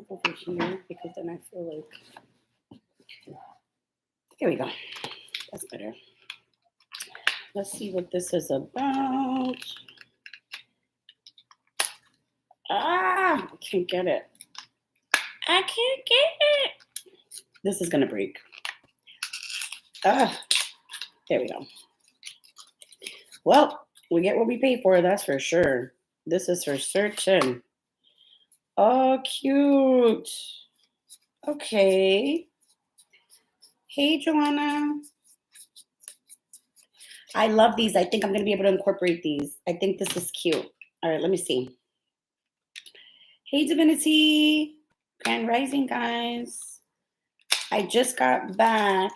move over here because then I feel like, here we go. That's better. Let's see what this is about. I can't get it. I can't get it. This is gonna break. There we go. Well, we get what we pay for, that's for sure. This is for certain. Oh, cute. Okay. Hey, Joanna. I love these. I think I'm going to be able to incorporate these. I think this is cute. All right, let me see. Hey, Divinity. Grand Rising, guys. I just got back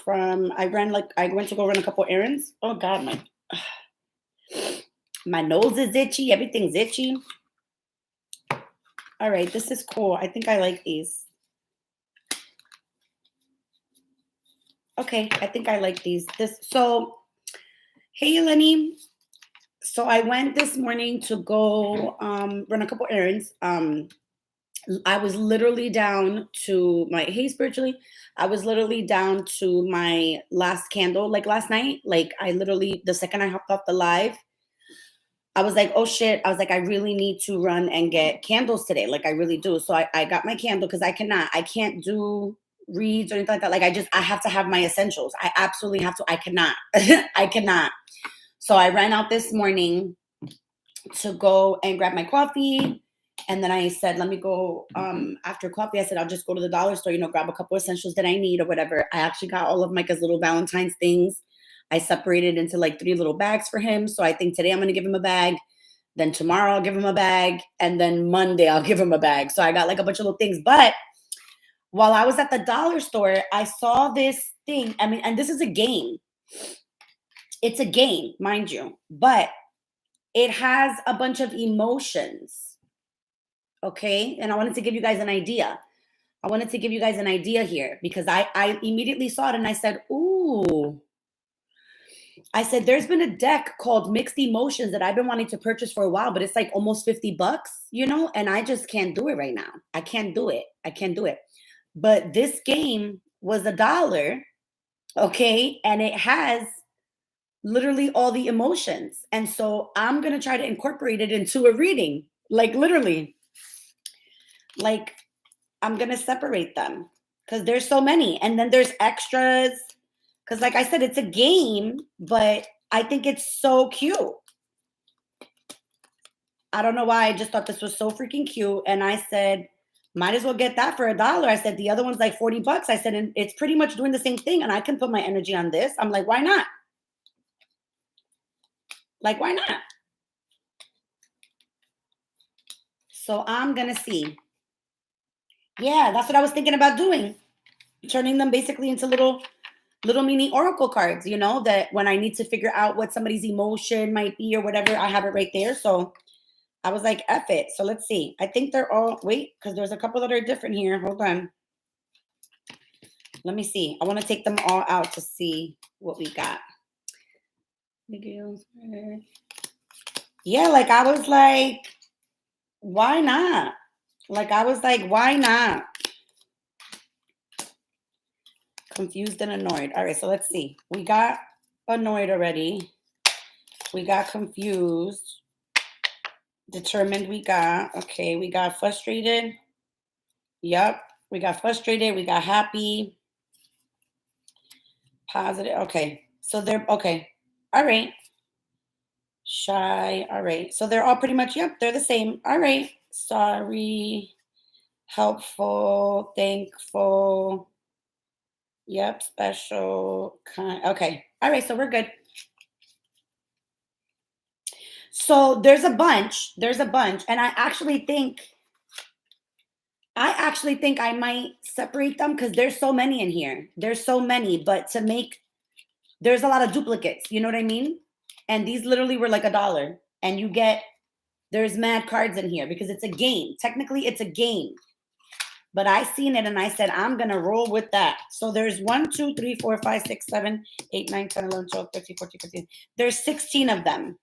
from, I went to go run a couple errands. Oh, God, my nose is itchy. Everything's itchy. All right, this is cool. I think I like these. Okay, I think I like these. So, hey, Eleni. So I went this morning to go run a couple errands. I was literally down to my, hey, spiritually, I was literally down to my last candle, like last night. Like I literally, the second I hopped off the live, I was like, oh shit. I was like, I really need to run and get candles today. Like I really do. So I got my candle because I can't do reads or anything like that. Like I have to have my essentials. I absolutely have to. I cannot. I cannot. So I ran out this morning to go and grab my coffee. And then I said, let me go after coffee. I said, I'll just go to the dollar store, grab a couple essentials that I need or whatever. I actually got all of Micah's little Valentine's things. I separated into like 3 little bags for him. So I think today I'm going to give him a bag. Then tomorrow I'll give him a bag. And then Monday I'll give him a bag. So I got like a bunch of little things. But while I was at the dollar store, I saw this thing. I mean, and this is a game. It's a game, mind you. But it has a bunch of emotions. Okay? And I wanted to give you guys an idea. Here because I immediately saw it and I said, ooh. I said, there's been a deck called Mixed Emotions that I've been wanting to purchase for a while, but it's like almost $50, and I just can't do it right now. I can't do it. But this game was $1, okay? And it has literally all the emotions. And so I'm going to try to incorporate it into a reading, like literally. Like I'm going to separate them because there's so many. And then there's extras. Because like I said, it's a game, but I think it's so cute. I don't know why. I just thought this was so freaking cute. And I said, might as well get that for $1. I said, the other one's like $40. I said, and it's pretty much doing the same thing. And I can put my energy on this. I'm like, why not? Why not? So I'm going to see. Yeah, that's what I was thinking about doing. Turning them basically into little mini oracle cards, that when I need to figure out what somebody's emotion might be or whatever, I have it right there. So I was like, F it. So let's see. I think they're all, wait, because there's a couple that are different here. Hold on. Let me see. I want to take them all out to see what we got. Yeah, I was like, why not? Why not? Confused and annoyed. All right, so let's see. We got annoyed already. We got confused. Determined we got. Okay, we got frustrated. Yep, we got frustrated. We got happy. Positive. Okay, so they're, okay. All right. Shy. All right. So they're all pretty much, yep, they're the same. All right. Sorry. Helpful. Thankful. Yep, special, kind. Okay. All right, so we're good. So there's a bunch. And I actually think I might separate them because there's so many in here. There's so many, but there's a lot of duplicates. You know what I mean? And these literally were like $1. And there's mad cards in here because it's a game. Technically, it's a game. But I seen it and I said, I'm going to roll with that. So there's 1, 2, 3, 4, 5, 6, 7, 8, 9, 10, 11, 12, 13, 14, 15. There's 16 of them.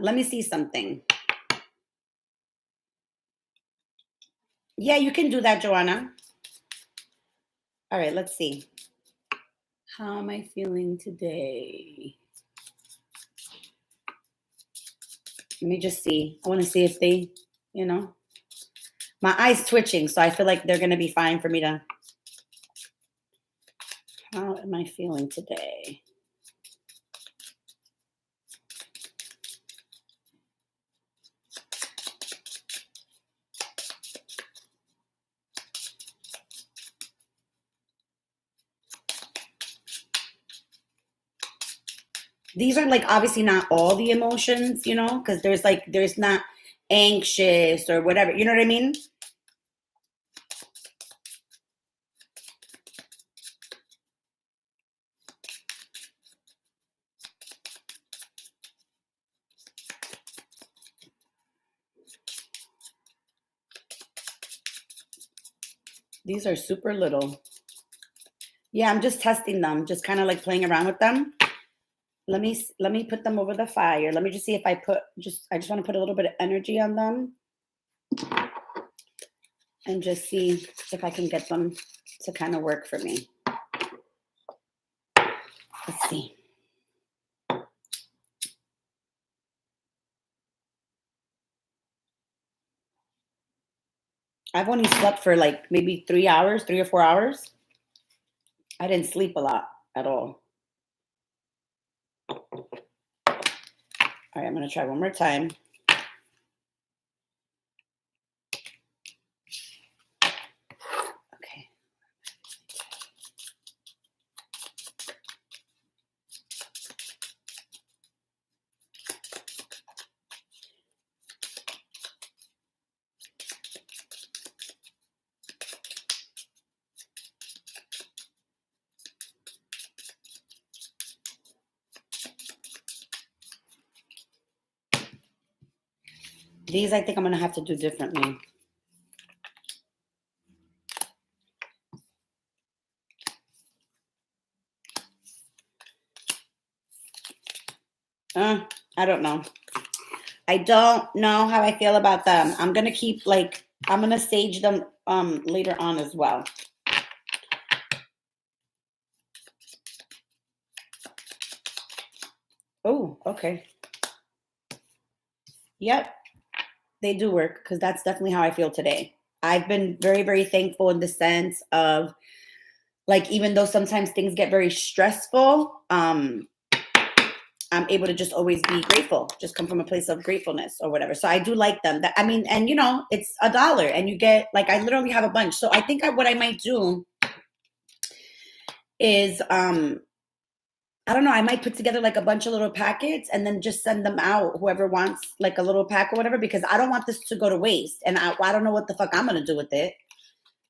Let me see something. Yeah, you can do that, Joanna. All right, let's see. How am I feeling today? Let me just see. I want to see if they, you know, my eye's twitching, so I feel like they're going to be fine for me to. How am I feeling today? These are like obviously not all the emotions, you know, because there's not anxious or whatever. You know what I mean? These are super little. Yeah, I'm just testing them, just kind of like playing around with them. Let me put them over the fire. Let me just see if I just want to put a little bit of energy on them and just see if I can get them to kind of work for me. Let's see. I've only slept for like maybe 3 hours, 3 or 4 hours. I didn't sleep a lot at all. All right, I'm going to try one more time. Okay. These I think I'm going to have to do differently. I don't know. I don't know how I feel about them. I'm going to keep like, I'm going to sage them later on as well. Oh, okay. Yep. They do work because that's definitely how I feel today. I've been very, very thankful in the sense of like, even though sometimes things get very stressful, I'm able to just always be grateful, just come from a place of gratefulness or whatever. So I do like them. That, I mean, and you know, it's $1 and you get like, I literally have a bunch. So I think what I might do is, I don't know, I might put together like a bunch of little packets and then just send them out, whoever wants like a little pack or whatever, because I don't want this to go to waste. And I don't know what the fuck I'm going to do with it.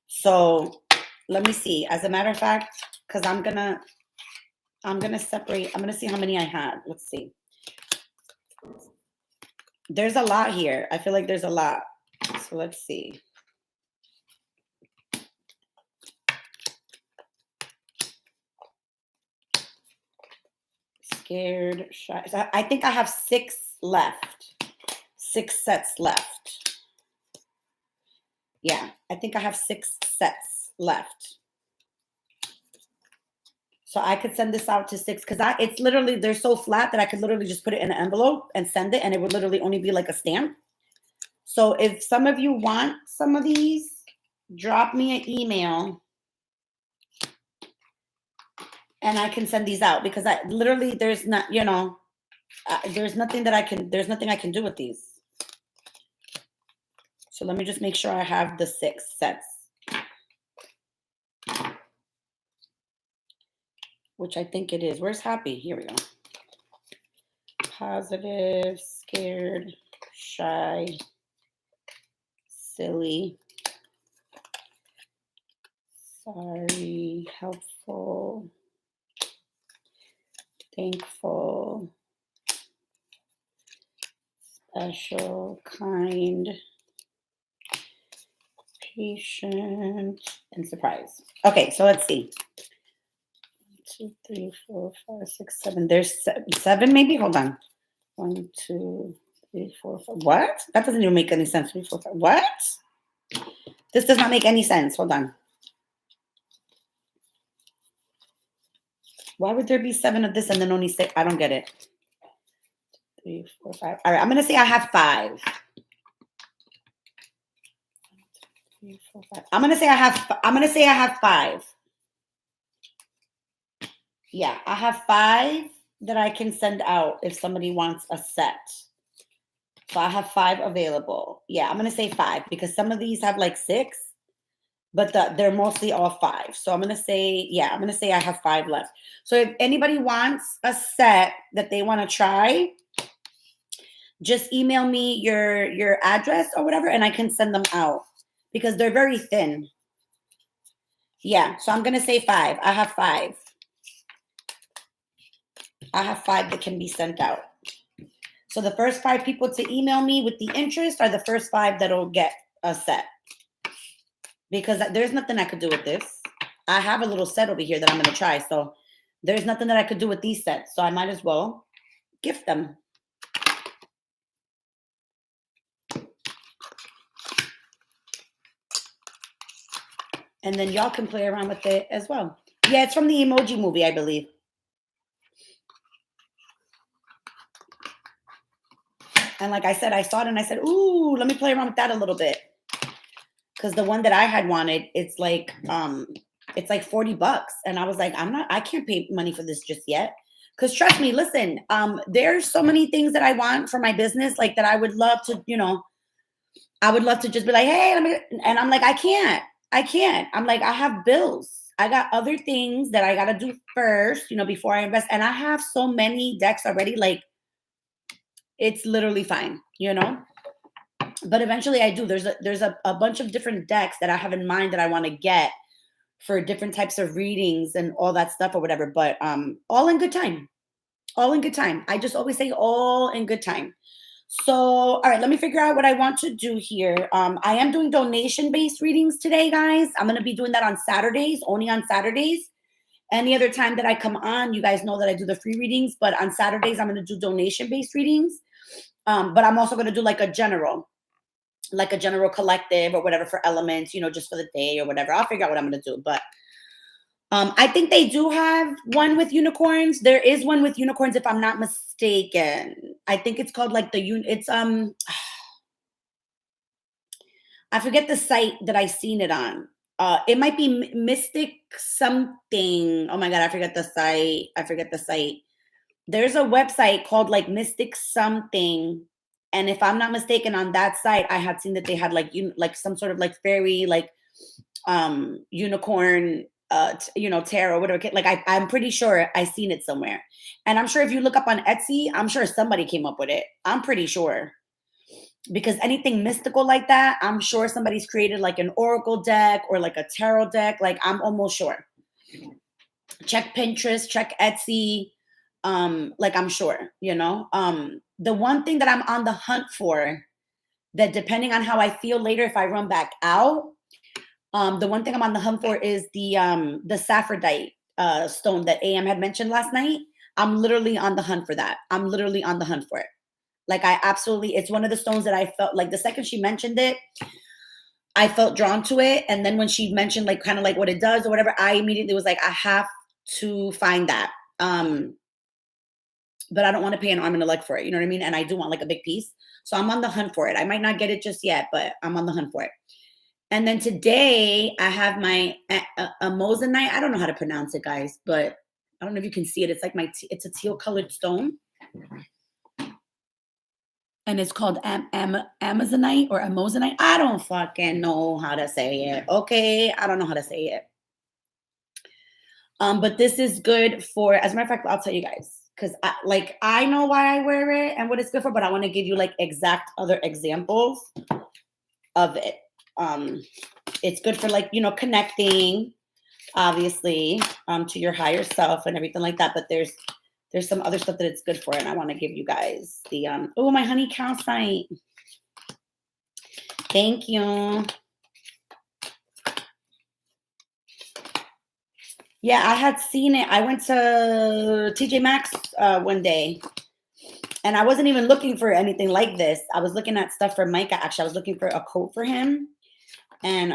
So let me see. As a matter of fact, because I'm going to separate, I'm going to see how many I had. Let's see. There's a lot here. I feel like there's a lot. So let's see. Scared, shy. So I think I have 6 left. 6 sets left. Yeah, I think I have 6 sets left. So I could send this out to 6 because it's literally, they're so flat that I could literally just put it in an envelope and send it, and it would literally only be like a stamp. So if some of you want some of these, drop me an email and I can send these out, because I literally, there's not, you know, there's nothing I can do with these. So let me just make sure I have the 6 sets, which I think it is. Where's happy? Here we go. Positive, scared, shy, silly, sorry, helpful, thankful, special, kind, patient, and surprise. Okay, so let's see. 1, 2, 3, 4, 5, 6, 7. There's 7 maybe? Hold on. 1, 2, 3, 4, 5. What? That doesn't even make any sense. 3, 4, 5. What? This does not make any sense. Hold on. Why would there be 7 of this and then only 6? I don't get it. 3, 4, 5. All right, I'm going to say I have 5. 3, 4, 5. I'm going to say I have 5. Yeah, I have 5 that I can send out if somebody wants a set. So I have 5 available. Yeah, I'm going to say 5 because some of these have like 6, but they're mostly all 5. So I'm going to say, yeah, I'm going to say I have 5 left. So if anybody wants a set that they want to try, just email me your address or whatever, and I can send them out because they're very thin. Yeah, so I'm going to say 5. I have 5. I have 5 that can be sent out. So the first 5 people to email me with the interest are the first 5 that'll get a set. Because there's nothing I could do with this. I have a little set over here that I'm going to try. So there's nothing that I could do with these sets. So I might as well gift them. And then y'all can play around with it as well. Yeah, it's from the Emoji Movie, I believe. And like I said, I saw it and I said, ooh, let me play around with that a little bit. Because the one that I had wanted, it's like $40. And I was like, I can't pay money for this just yet. Because trust me, listen, there's so many things that I want for my business, like that I would love to, I would love to just be like, hey, and I'm like, I can't. I'm like, I have bills. I got other things that I got to do first, before I invest. And I have so many decks already, like, it's literally fine, But eventually I do. There's a bunch of different decks that I have in mind that I want to get for different types of readings and all that stuff or whatever. But all in good time. All in good time. I just always say all in good time. So, all right, let me figure out what I want to do here. I am doing donation-based readings today, guys. I'm going to be doing that on Saturdays, only on Saturdays. Any other time that I come on, you guys know that I do the free readings. But on Saturdays, I'm going to do donation-based readings. But I'm also going to do like a general collective or whatever for elements, just for the day or whatever. I'll figure out what I'm going to do. But I think they do have one with unicorns. There is one with unicorns, if I'm not mistaken. I think it's called like I forget the site that I seen it on. It might be Mystic something. Oh my God, I forget the site. There's a website called like Mystic something. And if I'm not mistaken, on that site, I had seen that they had like some sort of like fairy, like unicorn, tarot, whatever. Like I'm pretty sure I seen it somewhere. And I'm sure if you look up on Etsy, I'm sure somebody came up with it. I'm pretty sure. Because anything mystical like that, I'm sure somebody's created like an oracle deck or like a tarot deck. Like I'm almost sure. Check Pinterest, check Etsy. Like I'm sure, the one thing that I'm on the hunt for, that depending on how I feel later, if I run back out, the one thing I'm on the hunt for is the Saphrodite stone that AM had mentioned last night. I'm literally on the hunt for that. I'm literally on the hunt for it. Like it's one of the stones that I felt like the second she mentioned it, I felt drawn to it. And then when she mentioned like kind of like what it does or whatever, I immediately was like, I have to find that. But I don't want to pay an arm and a leg for it. You know what I mean? And I do want like a big piece. So I'm on the hunt for it. I might not get it just yet, but I'm on the hunt for it. And then today I have my amazonite. I don't know how to pronounce it, guys, but I don't know if you can see it. It's like it's a teal colored stone. And it's called amazonite or amazonite. I don't fucking know how to say it. Okay. I don't know how to say it. But this is good for, as a matter of fact, I'll tell you guys. Because I know why I wear it and what it's good for, but I want to give you like exact other examples of it. It's good for like, connecting, obviously, to your higher self and everything like that. But there's some other stuff that it's good for, and I want to give you guys the oh, my honey calcite. Thank you. Yeah, I had seen it. I went to TJ Maxx one day, and I wasn't even looking for anything like this. I was looking at stuff for Micah. Actually, I was looking for a coat for him. And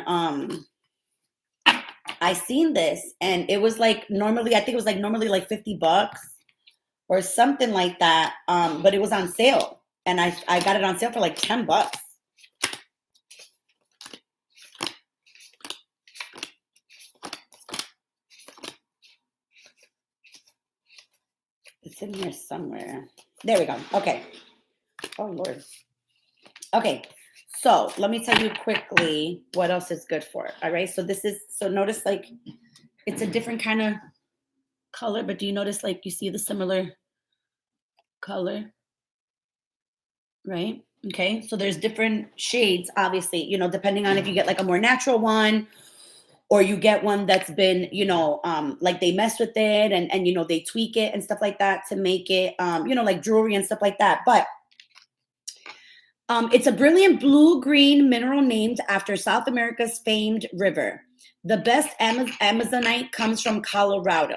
I seen this, and it was like normally, I think it was like normally like $50 or something like that. But it was on sale, and I got it on sale for like $10. It's in here somewhere. There we go. Okay. Oh Lord. Okay. So let me tell you quickly what else is good for. All right. So this is, so notice like it's a different kind of color, but do you notice like you see the similar color? Right. Okay. So there's different shades, obviously, you know, depending on if you get like a more natural one or you get one that's been, you know, like they mess with it and you know, they tweak it and stuff like that to make it, you know, like jewelry and stuff like that. But it's a brilliant blue-green mineral named after South America's famed river. The best Amazonite comes from Colorado.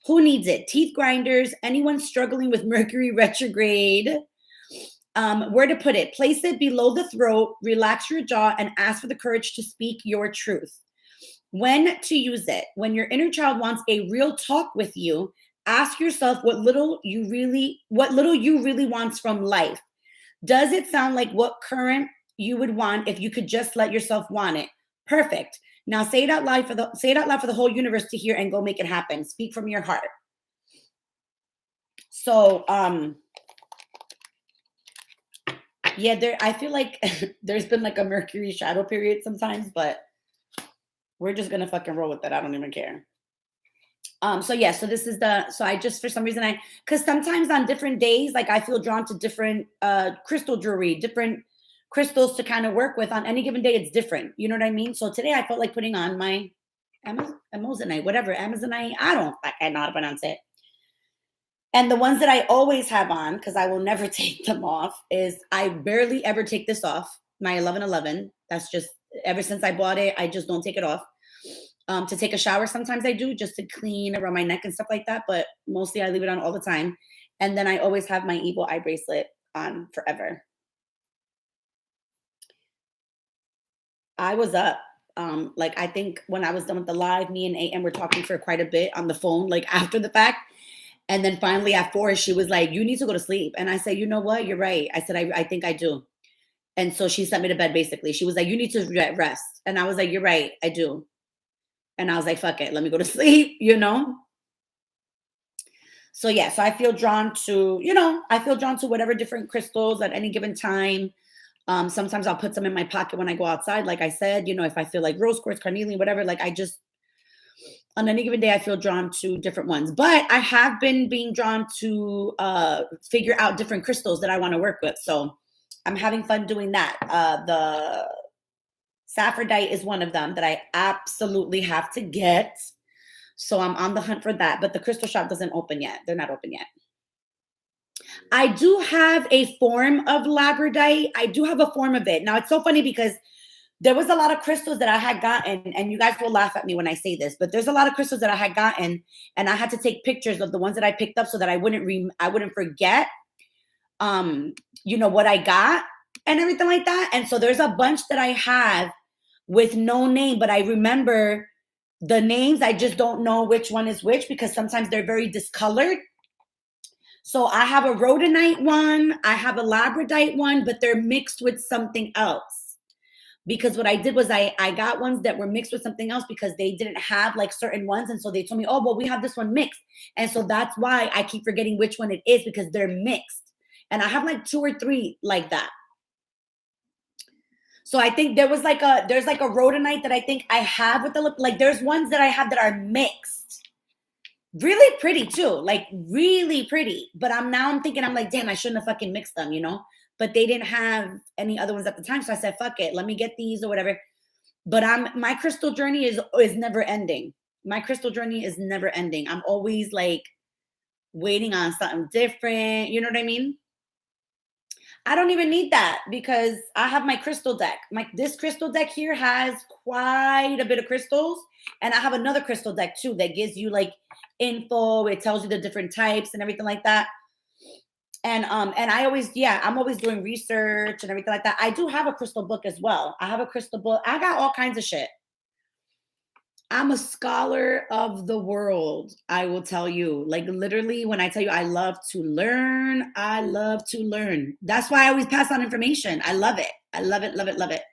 Who needs it? Teeth grinders, anyone struggling with Mercury retrograde. Where to put it? Place it below the throat, relax your jaw, and ask for the courage to speak your truth. When to use it? When your inner child wants a real talk with you, ask yourself what little you really wants from life. Does it sound like what current you would want if you could just let yourself want it? Perfect. Now say it out loud for the whole universe to hear and go make it happen. Speak from your heart. So yeah, I feel like there's been like a Mercury shadow period sometimes, but we're just gonna fucking roll with it. I don't even care. So yeah, so this is so I just, for some reason, because sometimes on different days, like I feel drawn to different crystal jewelry, different crystals to kind of work with. On any given day, it's different. You know what I mean? So today I felt like putting on my Amazonite, whatever, Amazonite. I know how to pronounce it. And the ones that I always have on, because I will never take them off, is I barely ever take this off. My 1111. That's just, ever since I bought it, I just don't take it off. To take a shower, sometimes I do, just to clean around my neck and stuff like that. But mostly I leave it on all the time. And then I always have my evil eye bracelet on forever. I was up. Like I think when I was done with the live, me and AM were talking for quite a bit on the phone, like after the fact. And then finally at 4, she was like, you need to go to sleep. And I said, you know what? You're right. I said, I think I do. And so she sent me to bed, basically. She was like, you need to rest. And I was like, you're right. I do. And I was like, fuck it. Let me go to sleep, you know? So yeah, so I feel drawn to, whatever different crystals at any given time. Sometimes I'll put some in my pocket when I go outside. Like I said, you know, if I feel like rose quartz, carnelian, whatever, like I just, on any given day, I feel drawn to different ones. But I have been being drawn to figure out different crystals that I want to work with. So I'm having fun doing that. The Saphrodite is one of them that I absolutely have to get. So I'm on the hunt for that. But the crystal shop doesn't open yet. They're not open yet. I do have a form of labradorite. I do have a form of it. Now, it's so funny because there was a lot of crystals that I had gotten, and you guys will laugh at me when I say this, but there's a lot of crystals that I had gotten, and I had to take pictures of the ones that I picked up so that I wouldn't forget, you know, what I got and everything like that. And so there's a bunch that I have with no name, but I remember the names. I just don't know which one is which because sometimes they're very discolored. So I have a rhodonite one, I have a labradorite one, but they're mixed with something else. Because what I did was I got ones that were mixed with something else because they didn't have like certain ones. And so they told me, oh, well, we have this one mixed. And so that's why I keep forgetting which one it is because they're mixed. And I have like 2 or 3 like that. So I think there's like a rhodonite that I think I have with like there's ones that I have that are mixed. Really pretty too, like really pretty. But I'm thinking, I'm like, damn, I shouldn't have fucking mixed them, you know? But they didn't have any other ones at the time. So I said, fuck it, let me get these or whatever. But my crystal journey is never ending. My crystal journey is never ending. I'm always like waiting on something different. You know what I mean? I don't even need that because I have my crystal deck. This crystal deck here has quite a bit of crystals. And I have another crystal deck too that gives you like info. It tells you the different types and everything like that. And I always, yeah, I'm always doing research and everything like that. I do have a crystal book as well. I have a crystal book. I got all kinds of shit. I'm a scholar of the world. I will tell you, like, literally, when I tell you I love to learn, I love to learn. That's why I always pass on information. I love it. I love it, love it, love it.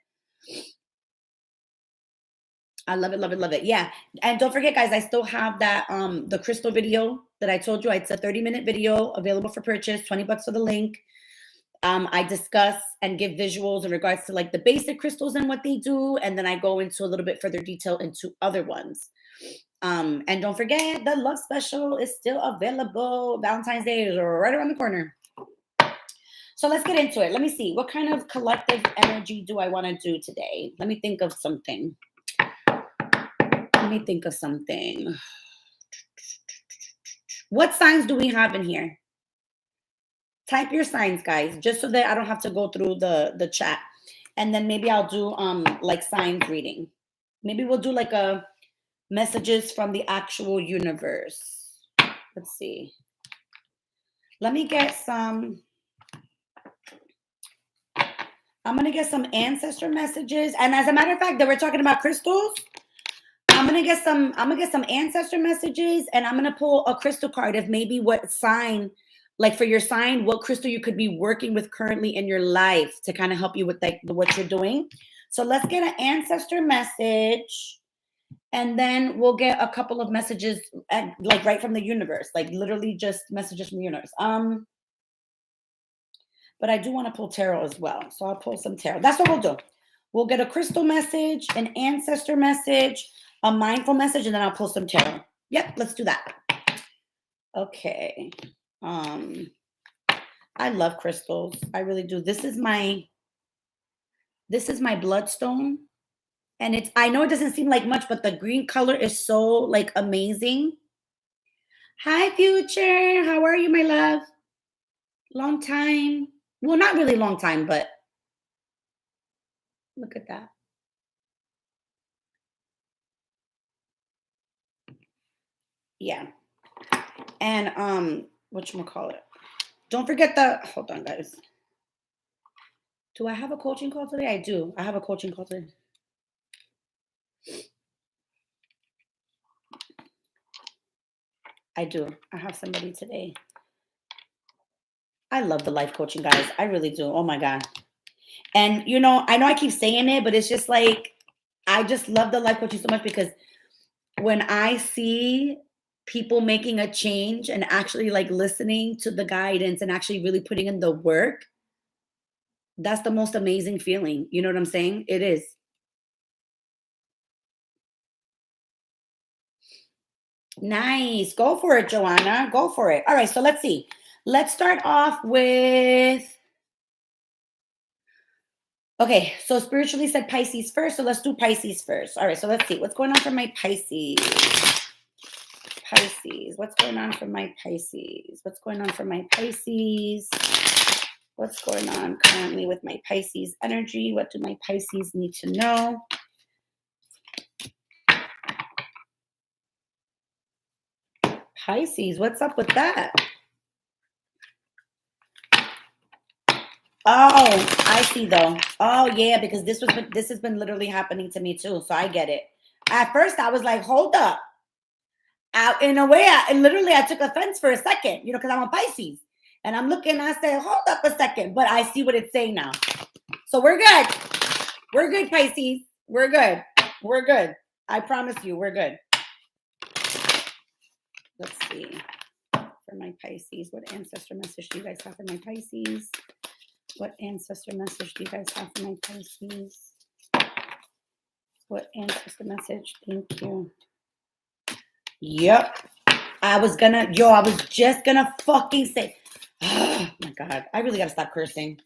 I love it, love it, love it. Yeah. And don't forget, guys, I still have that the crystal video that I told you. It's a 30-minute video available for purchase, $20 for the link. I discuss and give visuals in regards to like the basic crystals and what they do, and then I go into a little bit further detail into other ones. And don't forget, the love special is still available. Valentine's Day is right around the corner. So let's get into it. Let me see. What kind of collective energy do I want to do today? Let me think of something. What signs do we have in here? Type your signs, guys, just so that I don't have to go through the chat. And then maybe I'll do like signs reading. Maybe we'll do like a messages from the actual universe. Let's see. Let me get some. I'm gonna get some ancestor messages. And as a matter of fact, that we're talking about crystals. I'm gonna get some ancestor messages, and I'm gonna pull a crystal card of maybe what sign, like for your sign, what crystal you could be working with currently in your life to kind of help you with like what you're doing. So let's get an ancestor message, and then we'll get a couple of messages like right from the universe, like literally just messages from the universe. But I do want to pull tarot as well, so I'll pull some tarot. That's what we'll do. We'll get a crystal message, an ancestor message, a mindful message, and then I'll pull some tarot. Yep, let's do that. Okay. I love crystals. I really do. This is my bloodstone. And I know it doesn't seem like much, but the green color is so like amazing. Hi, Future. How are you, my love? Long time. Well, not really long time, but look at that. Yeah. And whatchamacallit? Don't forget hold on, guys. Do I have a coaching call today? I do. I have a coaching call today. I do. I have somebody today. I love the life coaching, guys. I really do. Oh my God. And I know I keep saying it, but it's just like, I just love the life coaching so much because when I see people making a change and actually like listening to the guidance and actually really putting in the work, that's the most amazing feeling. You know what I'm saying? It is. Nice. Go for it, Joanna. Go for it. All right. So let's see. Let's start off with. Okay. So spiritually said Pisces first. So let's do Pisces first. All right. So let's see. What's going on for my Pisces? What's going on for my Pisces? What's going on for my Pisces? What's going on currently with my Pisces energy? What do my Pisces need to know? Pisces, what's up with that? Oh, I see though. Oh yeah, because this has been literally happening to me too. So I get it. At first I was like, hold up. In a way, I took offense for a second, because I'm a Pisces. And I'm looking, I said, hold up a second. But I see what it's saying now. So we're good. We're good, Pisces. We're good. We're good. I promise you, we're good. Let's see. For my Pisces, what ancestor message do you guys have for my Pisces? What ancestor message do you guys have for my Pisces? What ancestor message? Thank you. Yep. I was just gonna fucking say, oh my God, I really gotta stop cursing.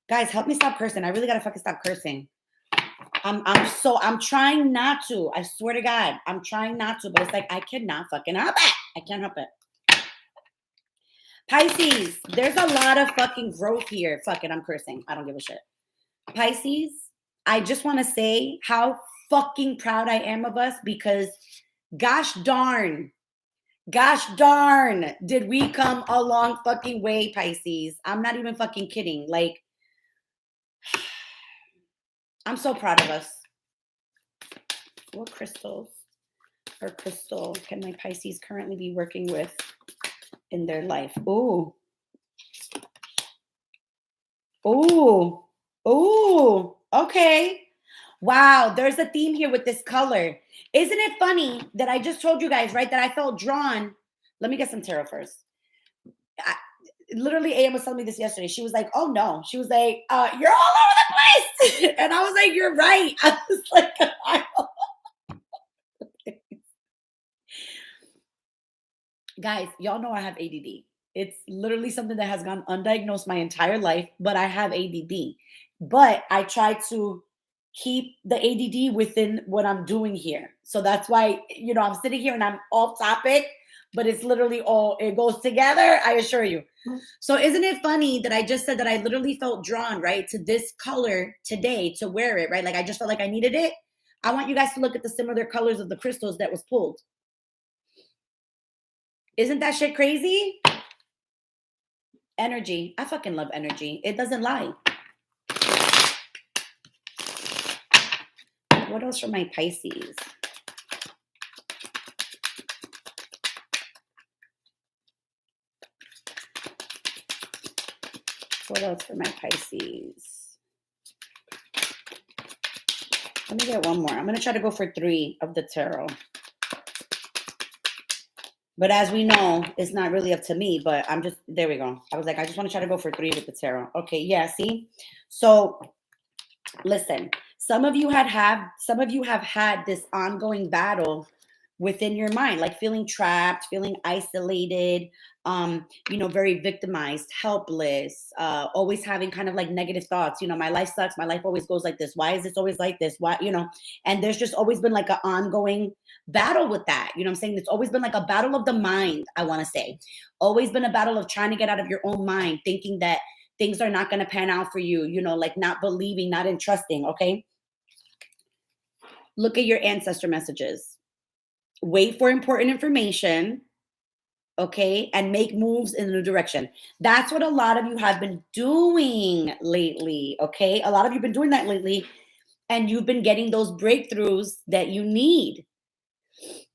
Guys, help me stop cursing. I really gotta fucking stop cursing. I'm trying not to. I swear to God, I'm trying not to, but it's like I cannot fucking help it. I can't help it. Pisces, there's a lot of fucking growth here. Fuck it, I'm cursing. I don't give a shit. Pisces, I just want to say how fucking proud I am of us because gosh darn, Gosh darn, did we come a long fucking way, Pisces? I'm not even fucking kidding. Like, I'm so proud of us. What crystals or crystal can my Pisces currently be working with in their life? Ooh. Ooh. Ooh. Okay. Wow, there's a theme here with this color. Isn't it funny that I just told you guys, right, that I felt drawn? Let me get some tarot first. Literally, AM was telling me this yesterday. She was like, "Oh no," she was like, "You're all over the place," and I was like, "You're right." I was like, guys, y'all know I have ADD. It's literally something that has gone undiagnosed my entire life, but I have ADD. But I try to keep the ADD within what I'm doing here. So that's why, I'm sitting here and I'm off topic, but it's literally it goes together, I assure you. So isn't it funny that I just said that I literally felt drawn, right, to this color today to wear it, right? Like I just felt like I needed it. I want you guys to look at the similar colors of the crystals that was pulled. Isn't that shit crazy? Energy. I fucking love energy. It doesn't lie. What else for my Pisces? What else for my Pisces? Let me get one more. I'm going to try to go for 3 of the tarot. But as we know, it's not really up to me, but there we go. I was like, I just want to try to go for 3 with the tarot. Okay, yeah, see? So listen, some of you have had this ongoing battle within your mind, like feeling trapped, feeling isolated, very victimized, helpless, always having kind of like negative thoughts. My life sucks. My life always goes like this. Why is this always like this? Why, and there's just always been like an ongoing battle with that. You know what I'm saying? It's always been like a battle of the mind, I want to say. Always been a battle of trying to get out of your own mind, thinking that things are not going to pan out for you, like not believing, not entrusting, okay? Look at your ancestor messages. Wait for important information, okay? And make moves in a new direction. That's what a lot of you have been doing lately, okay? A lot of you have been doing that lately, and you've been getting those breakthroughs that you need.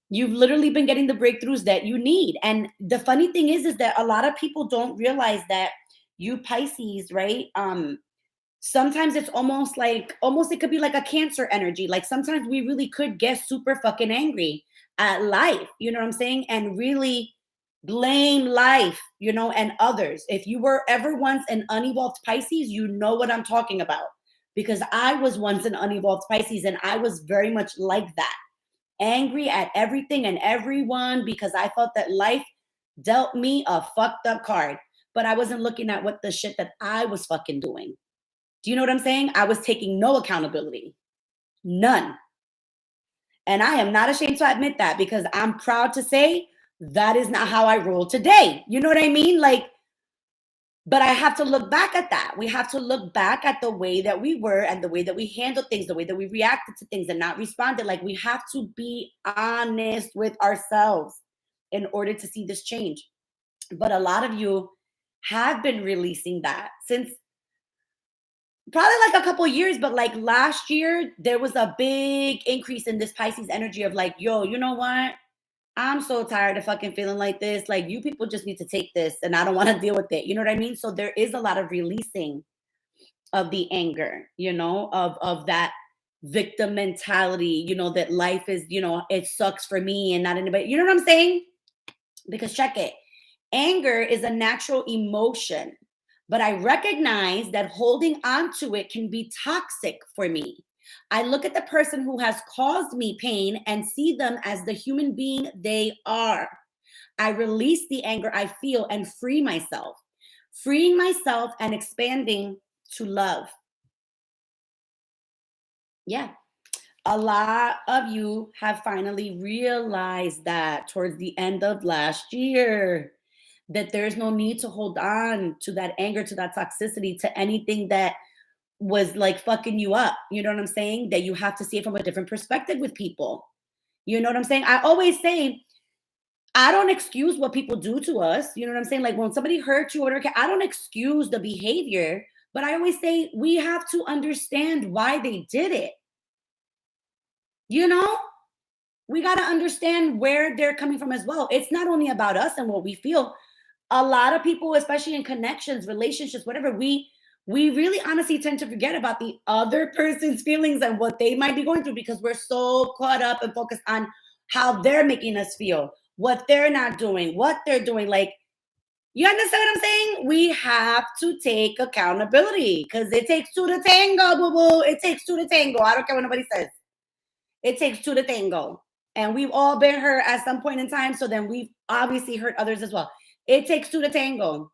You've literally been getting the breakthroughs that you need. And the funny thing is that a lot of people don't realize that you Pisces, right? Sometimes it's almost it could be like a Cancer energy. Like sometimes we really could get super fucking angry at life, you know what I'm saying? And really blame life, and others. If you were ever once an unevolved Pisces, you know what I'm talking about. Because I was once an unevolved Pisces and I was very much like that. Angry at everything and everyone because I felt that life dealt me a fucked up card. But I wasn't looking at what the shit that I was fucking doing. Do you know what I'm saying? I was taking no accountability. None. And I am not ashamed to admit that because I'm proud to say that is not how I roll today. You know what I mean? But I have to look back at that. We have to look back at the way that we were and the way that we handled things, the way that we reacted to things and not responded. Like we have to be honest with ourselves in order to see this change. But a lot of you have been releasing that since probably like a couple of years, but like last year, there was a big increase in this Pisces energy of like, yo, you know what? I'm so tired of fucking feeling like this. Like, you people just need to take this and I don't want to deal with it. You know what I mean? So there is a lot of releasing of the anger, of that victim mentality, that life is, it sucks for me and not anybody. You know what I'm saying? Because check it. Anger is a natural emotion, but I recognize that holding on to it can be toxic for me. I look at the person who has caused me pain and see them as the human being they are. I release the anger I feel and free myself, freeing myself and expanding to love. Yeah. A lot of you have finally realized that towards the end of last year, that there's no need to hold on to that anger, to that toxicity, to anything that was like fucking you up. You know what I'm saying? That you have to see it from a different perspective with people. You know what I'm saying? I always say, I don't excuse what people do to us. You know what I'm saying? Like when somebody hurts you or whatever, I don't excuse the behavior, but I always say we have to understand why they did it. You know, we got to understand where they're coming from as well. It's not only about us and what we feel. A lot of people, especially in connections, relationships, whatever, we really honestly tend to forget about the other person's feelings and what they might be going through because we're so caught up and focused on how they're making us feel, what they're not doing, what they're doing. Like, you understand what I'm saying? We have to take accountability because it takes two to tango, boo boo. It takes two to tango. I don't care what nobody says. It takes two to tango. And we've all been hurt at some point in time. So then we've obviously hurt others as well. It takes two to tango.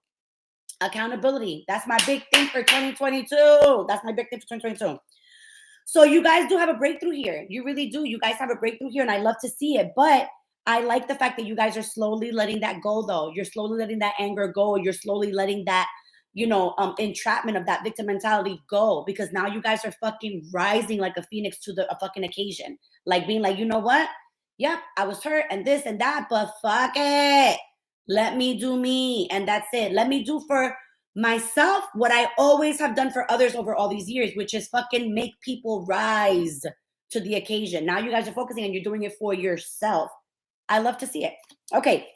Accountability. That's my big thing for 2022. That's my big thing for 2022. So you guys do have a breakthrough here. You really do. You guys have a breakthrough here, and I love to see it. But I like the fact that you guys are slowly letting that go, though. You're slowly letting that anger go. You're slowly letting that, entrapment of that victim mentality go, because now you guys are fucking rising like a phoenix to a fucking occasion. Like being like, you know what? Yep, I was hurt and this and that, but fuck it. Let me do me. And that's it. Let me do for myself what I always have done for others over all these years, which is fucking make people rise to the occasion. Now you guys are focusing and you're doing it for yourself. I love to see it. Okay.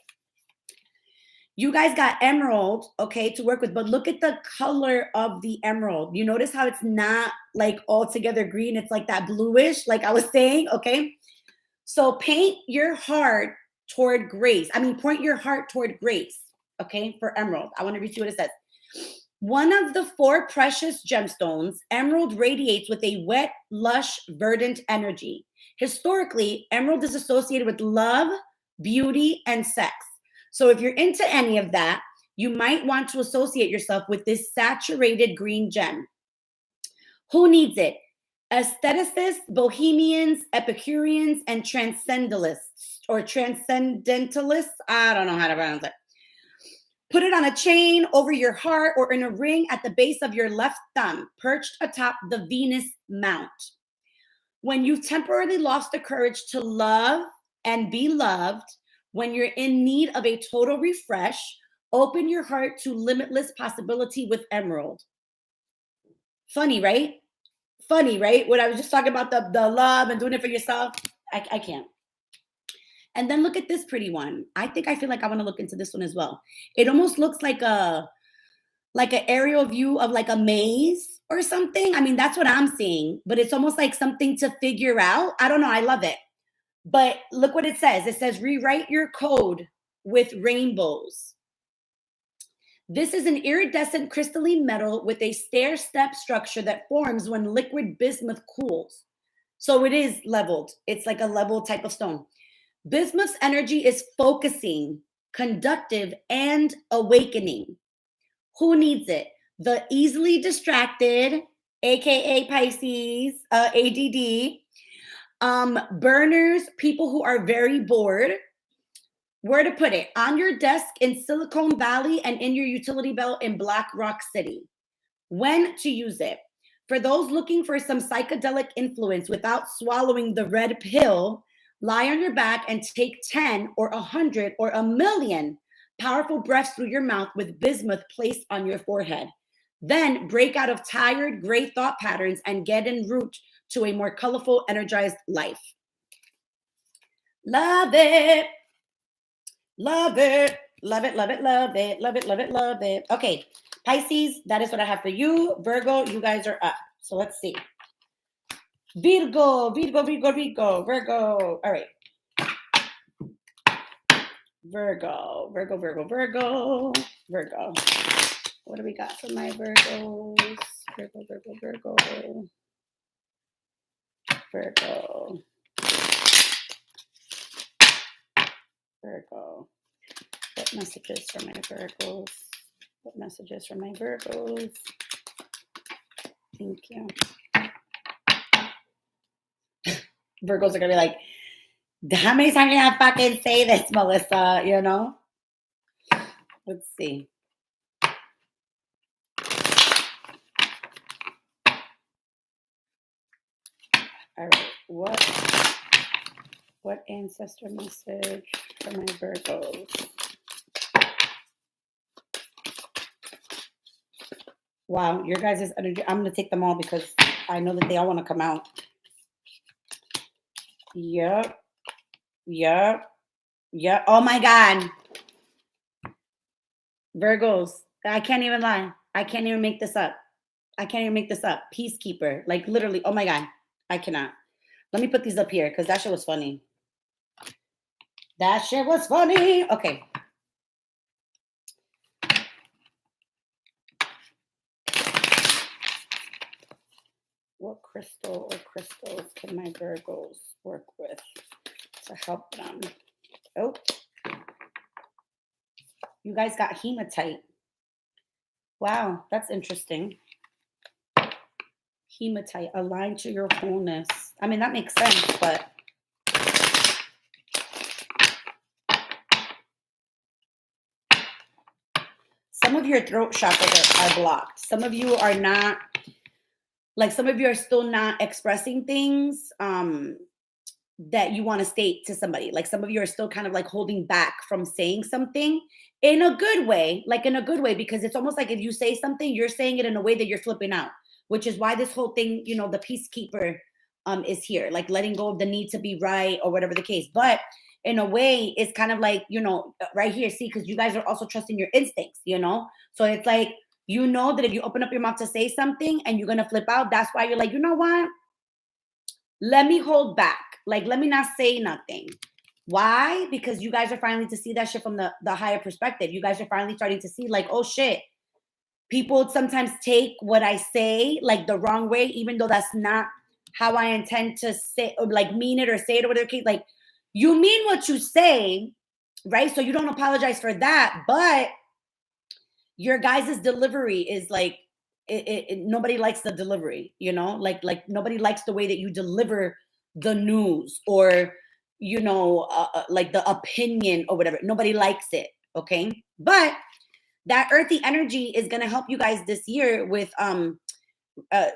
You guys got emerald, okay, to work with, but look at the color of the emerald. You notice how it's not like altogether green. It's like that bluish, like I was saying, okay? So paint your heart toward grace. Point your heart toward grace, okay, for emerald. I want to read you what it says. One of the 4 precious gemstones, emerald radiates with a wet, lush, verdant energy. Historically, emerald is associated with love, beauty, and sex. So if you're into any of that, you might want to associate yourself with this saturated green gem. Who needs it? Aestheticists, bohemians, Epicureans, and transcendentalists, or transcendentalists. I don't know how to pronounce it. Put it on a chain over your heart or in a ring at the base of your left thumb, perched atop the Venus Mount. When you've temporarily lost the courage to love and be loved, when you're in need of a total refresh, open your heart to limitless possibility with emerald. Funny, right? Funny, right? When I was just talking about the love and doing it for yourself, I can't. And then look at this pretty one. I feel like I want to look into this one as well. It almost looks like an aerial view of like a maze or something. That's what I'm seeing, but it's almost like something to figure out. I don't know. I love it. But look what it says. It says, rewrite your code with rainbows. This is an iridescent crystalline metal with a stair-step structure that forms when liquid bismuth cools. So it is leveled. It's like a level type of stone. Bismuth's energy is focusing, conductive, and awakening. Who needs it? The easily distracted, aka Pisces, ADD, burners, people who are very bored. Where to put it? On your desk in Silicon Valley and in your utility belt in Black Rock City. When to use it? For those looking for some psychedelic influence without swallowing the red pill, lie on your back and take 10 or 100 or 1,000,000 powerful breaths through your mouth with bismuth placed on your forehead. Then break out of tired, gray thought patterns and get en route to a more colorful, energized life. Love it. Love it. Love it, love it, love it, love it, love it, love it. Okay, Pisces, that is what I have for you. Virgo, you guys are up. So let's see. Virgo, Virgo, Virgo, Virgo, Virgo. All right. Virgo, Virgo, Virgo, Virgo, Virgo. What do we got for my Virgos? Virgo, Virgo, Virgo. Virgo. Virgo. What messages for my Virgos? What messages for my Virgos? Thank you. Virgos are going to be like, how many times can I fucking say this, Melissa? You know? Let's see. All right. What ancestor message for my Virgos. Wow, your guys' energy. I'm going to take them all because I know that they all want to come out. Yep. Yep. Yep. Oh my God. Virgos. I can't even lie. I can't even make this up. I can't even make this up. Peacekeeper. Like literally. Oh my God. I cannot. Let me put these up here because that shit was funny. That shit was funny. Okay. What crystal or crystals can my Virgos work with to help them? Oh, you guys got hematite. Wow, that's interesting. Hematite, aligned to your wholeness. I mean, that makes sense, but some of your throat chakras are blocked. Some of you are not, like some of you are still not expressing things that you want to state to somebody. Like some of you are still kind of like holding back from saying something in a good way, like in a good way, because it's almost like if you say something, you're saying it in a way that you're flipping out, which is why this whole thing, you know, the peacekeeper is here, like letting go of the need to be right or whatever the case. But in a way, it's kind of like, you know, right here, see, because you guys are also trusting your instincts, you know? So it's like, you know that if you open up your mouth to say something and you're going to flip out, that's why you're like, you know what? Let me hold back. Like, let me not say nothing. Why? Because you guys are finally to see that shit from the higher perspective. You guys are finally starting to see like, oh shit, people sometimes take what I say like the wrong way, even though that's not how I intend to say or like mean it or say it or whatever. Like you mean what you say, right? So you don't apologize for that, but your guys' delivery is like, nobody likes the delivery, you know, like nobody likes the way that you deliver the news or, you know, like the opinion or whatever. Nobody likes it. Okay. But that earthy energy is going to help you guys this year with,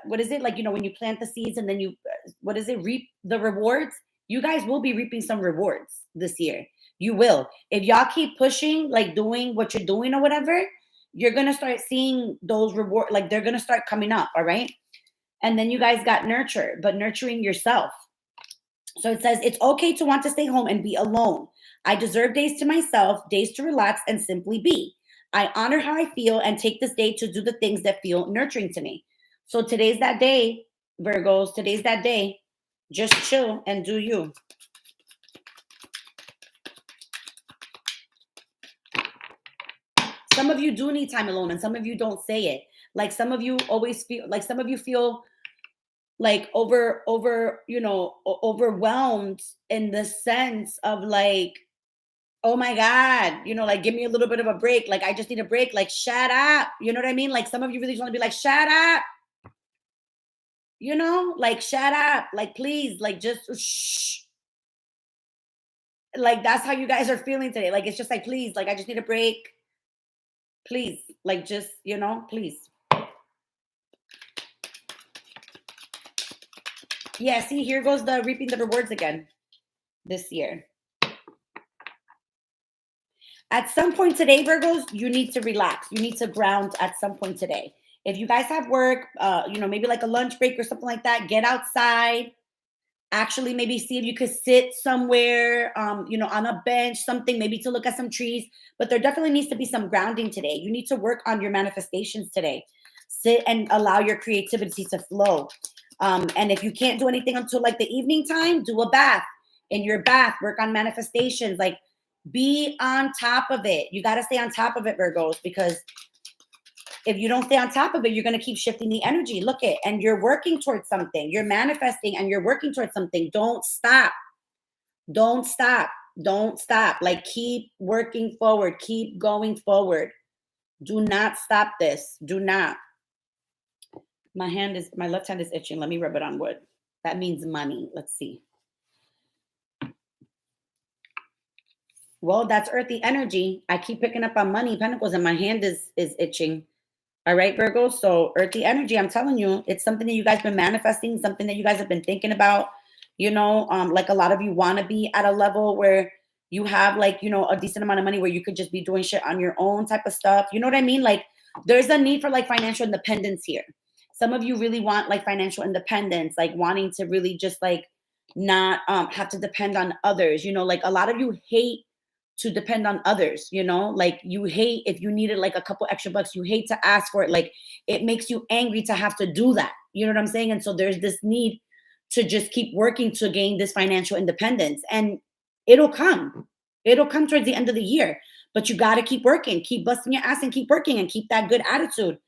what is it? Like, you know, when you plant the seeds and then you, what is it? Reap the rewards. You guys will be reaping some rewards this year. You will. If y'all keep pushing, like doing what you're doing or whatever, you're going to start seeing those rewards. Like they're going to start coming up. All right. And then you guys got nurture, but nurturing yourself. So it says, it's okay to want to stay home and be alone. I deserve days to myself, days to relax and simply be. I honor how I feel and take this day to do the things that feel nurturing to me. So today's that day, Virgos. Today's that day. Just chill and do you. Some of you do need time alone and some of you don't say it. Like some of you always feel like some of you feel like you know, overwhelmed in the sense of like, oh my God, you know, like give me a little bit of a break. Like I just need a break. Like shut up. You know what I mean? Like some of you really just want to be like, shut up. You know, like shut up. Like please, like just shh. Like that's how you guys are feeling today. Like it's just like, please, like I just need a break. Please, like just, you know, please. Yeah, see, here goes the reaping the rewards again this year. At some point today, Virgos, you need to relax. You need to ground at some point today. If you guys have work, you know, maybe like a lunch break or something like that, get outside. Actually, maybe see if you could sit somewhere, you know, on a bench, something, maybe to look at some trees. But there definitely needs to be some grounding today. You need to work on your manifestations today. Sit and allow your creativity to flow. And if you can't do anything until like the evening time, do a bath. In your bath, work on manifestations. Like be on top of it. You got to stay on top of it, Virgos, because if you don't stay on top of it, you're going to keep shifting the energy. Look at, and you're working towards something. You're manifesting and you're working towards something. Don't stop. Don't stop. Don't stop. Like keep working forward. Keep going forward. Do not stop this. Do not. My left hand is itching. Let me rub it on wood. That means money. Let's see. Well, that's earthy energy. I keep picking up on money, pentacles, and my hand is itching. All right, Virgo. So earthy energy, I'm telling you, it's something that you guys been manifesting, something that you guys have been thinking about. You know, like a lot of you want to be at a level where You have like, you know, a decent amount of money where you could just be doing shit on your own type of stuff. You know what I mean? Like there's a need for like financial independence here. Some of you really want like financial independence, like wanting to really just like not have to depend on others. You know, like a lot of you hate to depend on others, you know, like you hate if you needed like a couple extra bucks, you hate to ask for it. Like it makes you angry to have to do that. You know what I'm saying? And so there's this need to just keep working to gain this financial independence. And it'll come. It'll come towards the end of the year. But you got to keep working, keep busting your ass and keep working and keep that good attitude.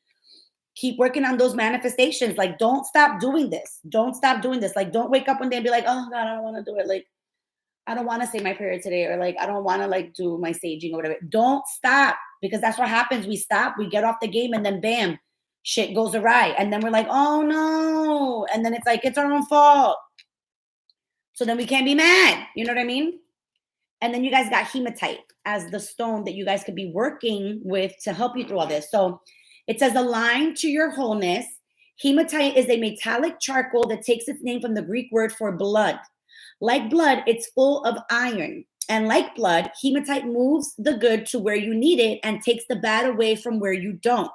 Keep working on those manifestations. Like, don't stop doing this. Don't stop doing this. Like, don't wake up one day and be like, oh God, I don't want to do it. Like, I don't want to say my prayer today, or like, I don't want to like do my saging or whatever. Don't stop, because that's what happens. We stop, we get off the game, and then bam, shit goes awry. And then we're like, oh no. And then it's like, it's our own fault. So then we can't be mad. You know what I mean? And then you guys got hematite as the stone that you guys could be working with to help you through all this. So it says, align to your wholeness. Hematite is a metallic charcoal that takes its name from the Greek word for blood. Like blood, it's full of iron. And like blood, hematite moves the good to where you need it and takes the bad away from where you don't.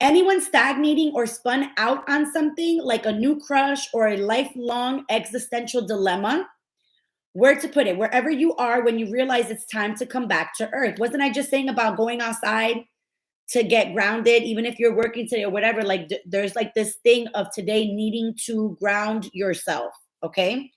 Anyone stagnating or spun out on something like a new crush or a lifelong existential dilemma, where to put it, wherever you are when you realize it's time to come back to earth. Wasn't I just saying about going outside to get grounded, even if you're working today or whatever? Like there's like this thing of today needing to ground yourself, okay?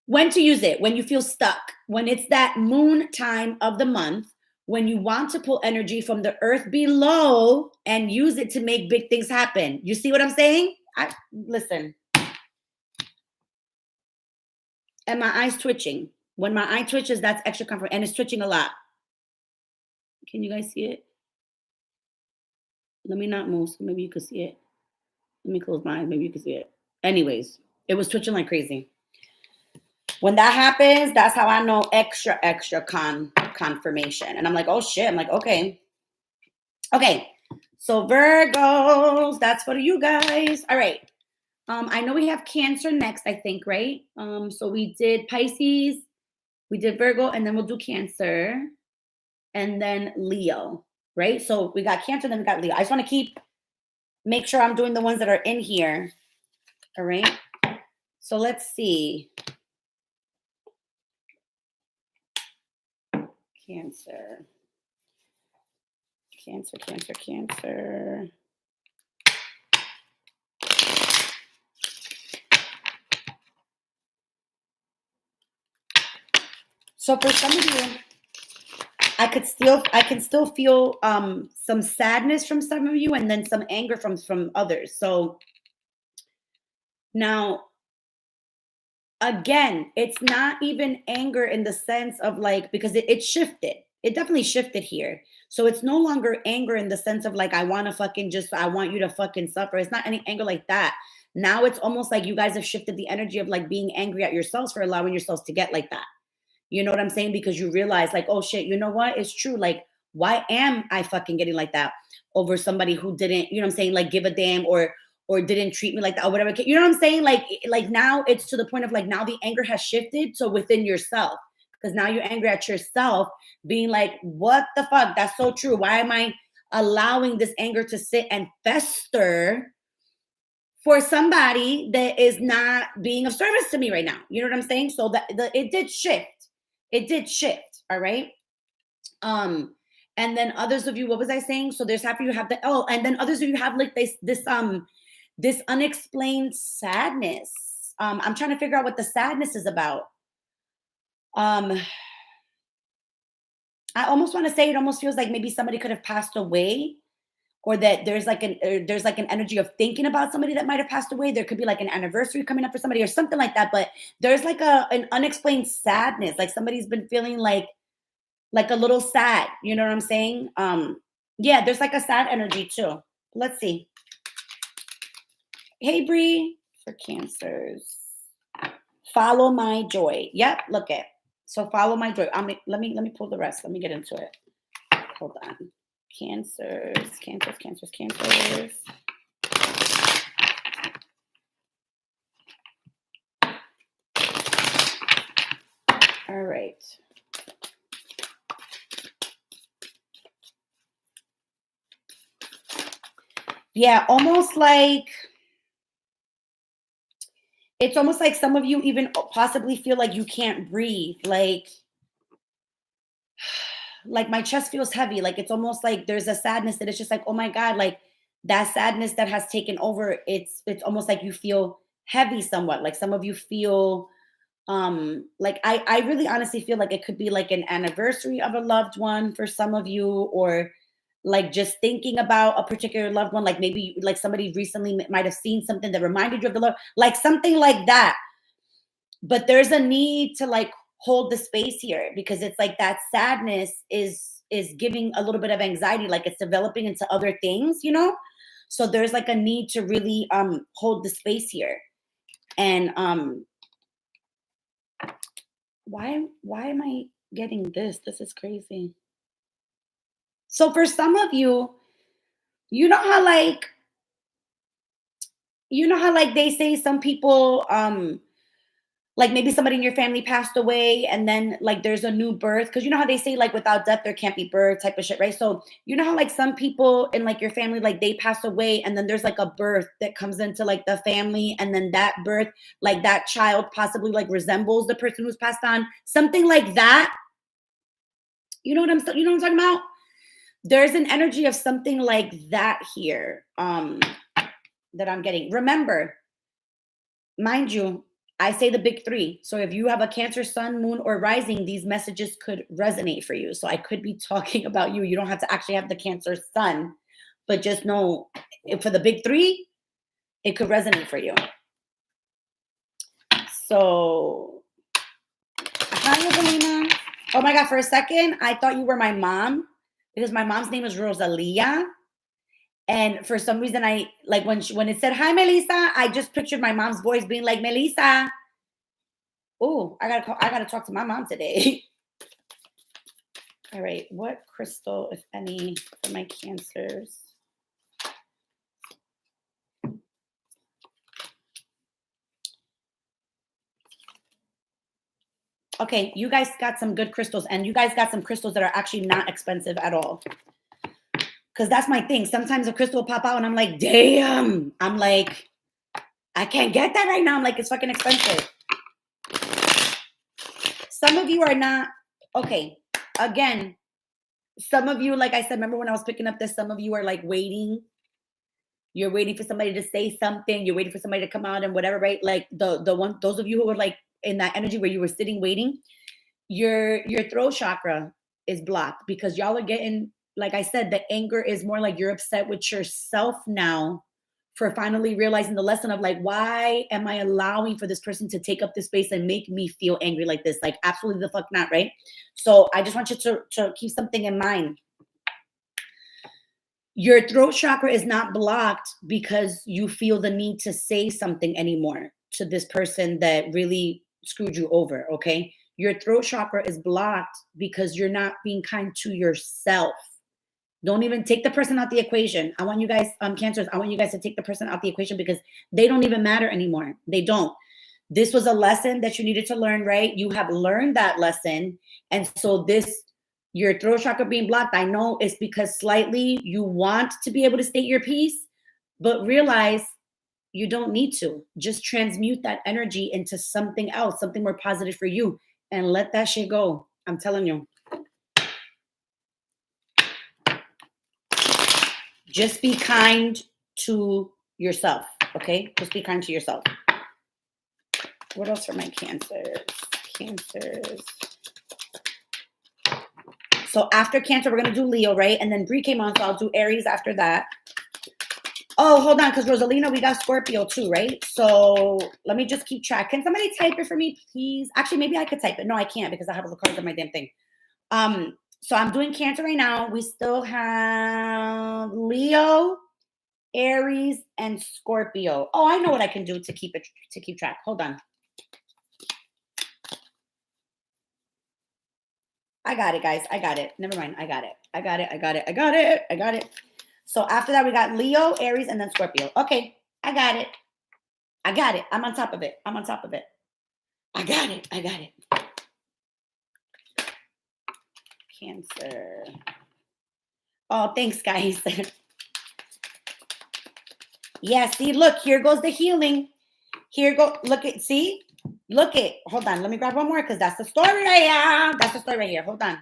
When to use it? When you feel stuck, when it's that moon time of the month, when you want to pull energy from the earth below and use it to make big things happen. You see what I'm saying? Listen. And my eye's twitching. When my eye twitches, that's extra comfort, and it's twitching a lot. Can you guys see it? Let me not move, so maybe you can see it. Let me close my eyes, maybe you can see it. Anyways, it was twitching like crazy. When that happens, that's how I know extra confirmation. And I'm like, oh shit. I'm like, okay. Okay. So Virgos, that's for you guys. All right. I know we have Cancer next, I think, right? So we did Pisces, we did Virgo, and then we'll do Cancer, and then Leo, right? So we got Cancer, then we got Leo. I just want to make sure I'm doing the ones that are in here. All right. So let's see. Cancer. So for some of you, I can still feel some sadness from some of you, and then some anger from others. So now, again, it's not even anger in the sense of like, because it shifted. It definitely shifted here. So it's no longer anger in the sense of like, I want you to fucking suffer. It's not any anger like that. Now it's almost like you guys have shifted the energy of like being angry at yourselves for allowing yourselves to get like that. You know what I'm saying? Because you realize like, oh shit, you know what? It's true. Like, why am I fucking getting like that over somebody who didn't, you know what I'm saying? Like give a damn or didn't treat me like that or whatever. You know what I'm saying? Like now it's to the point of like, now the anger has shifted to within yourself. Because now you're angry at yourself, being like, what the fuck? That's so true. Why am I allowing this anger to sit and fester for somebody that is not being of service to me right now? You know what I'm saying? So it did shift. It did shift. All right. And then others of you, what was I saying? So there's half of you have and then others of you have like this unexplained sadness. I'm trying to figure out what the sadness is about. I almost want to say it almost feels like maybe somebody could have passed away, or that there's like an energy of thinking about somebody that might have passed away. There could be like an anniversary coming up for somebody or something like that. But there's like an unexplained sadness, like somebody's been feeling like a little sad. You know what I'm saying? Yeah, there's like a sad energy too. Let's see. Hey, Bree, for Cancers. Follow my joy. Yep, look it. So follow my joy. Let me pull the rest. Let me get into it. Hold on. Cancers. All right. Yeah, almost like, it's almost like some of you even possibly feel like you can't breathe. Like my chest feels heavy. Like it's almost like there's a sadness that it's just like, oh my God, like that sadness that has taken over. It's almost like you feel heavy somewhat. Like some of you feel like I really honestly feel like it could be like an anniversary of a loved one for some of you, or like just thinking about a particular loved one, like maybe like somebody recently might have seen something that reminded you of the love, like something like that. But there's a need to like hold the space here, because it's like that sadness is giving a little bit of anxiety, like it's developing into other things, you know. So there's like a need to really hold the space here. And why am I getting this? This is crazy. So for some of you, you know how like they say some people like maybe somebody in your family passed away and then like there's a new birth, because you know how they say like without death there can't be birth type of shit, right? So you know how like some people in like your family, like they pass away and then there's like a birth that comes into like the family, and then that birth, like that child possibly like resembles the person who's passed on, something like that. You know what I'm talking about? There's an energy of something like that here that I'm getting. Remember, mind you, I say the big three. So if you have a Cancer, Sun, Moon, or Rising, these messages could resonate for you. So I could be talking about you. You don't have to actually have the Cancer Sun, but just know for the big three, it could resonate for you. So, hi, Evelina. Oh my God, for a second, I thought you were my mom, because my mom's name is Rosalia. And for some reason, I like when it said, hi, Melissa, I just pictured my mom's voice being like, Melissa. Oh, I gotta talk to my mom today. All right, what crystal, if any, for my Cancers? Okay, you guys got some good crystals, and you guys got some crystals that are actually not expensive at all. Because that's my thing. Sometimes a crystal will pop out and I'm like, damn. I'm like, I can't get that right now. I'm like, it's fucking expensive. Some of you are not, okay, again, some of you, like I said, remember when I was picking up this, some of you are like waiting. You're waiting for somebody to say something. You're waiting for somebody to come out and whatever, right? Like those of you who were like in that energy where you were sitting waiting, your throat chakra is blocked, because y'all are getting, like I said, the anger is more like you're upset with yourself now for finally realizing the lesson of like, why am I allowing for this person to take up this space and make me feel angry like this? Like, absolutely the fuck not, right? So I just want you to keep something in mind. Your throat chakra is not blocked because you feel the need to say something anymore to this person that really screwed you over, okay? Your throat chakra is blocked because you're not being kind to yourself. Don't even take the person out the equation. I want you guys, Cancers, I want you guys to take the person out the equation, because they don't even matter anymore. They don't. This was a lesson that you needed to learn, right? You have learned that lesson. And so your throat chakra being blocked, I know it's because slightly you want to be able to state your piece, but realize you don't need to. Just transmute that energy into something else, something more positive for you, and let that shit go. I'm telling you. Just be kind to yourself, okay? Just be kind to yourself. What else for my Cancers? Cancers. So after Cancer, we're going to do Leo, right? And then Bree came on, so I'll do Aries after that. Oh, hold on, because Rosalina, we got Scorpio too, right? So let me just keep track. Can somebody type it for me, please? Actually, maybe I could type it. No, I can't, because I have all the cards on my damn thing. So I'm doing Cancer right now. We still have Leo, Aries, and Scorpio. Oh, I know what I can do to keep track. Hold on. I got it, guys. I got it. Never mind. I got it. So after that, we got Leo, Aries, and then Scorpio. Okay, I got it. I'm on top of it. I got it. Cancer. Oh, thanks, guys. Yeah, see, look, here goes the healing. Here go, look at, see? Look it. Hold on, let me grab one more because that's the story right here. That's the story right here. Hold on.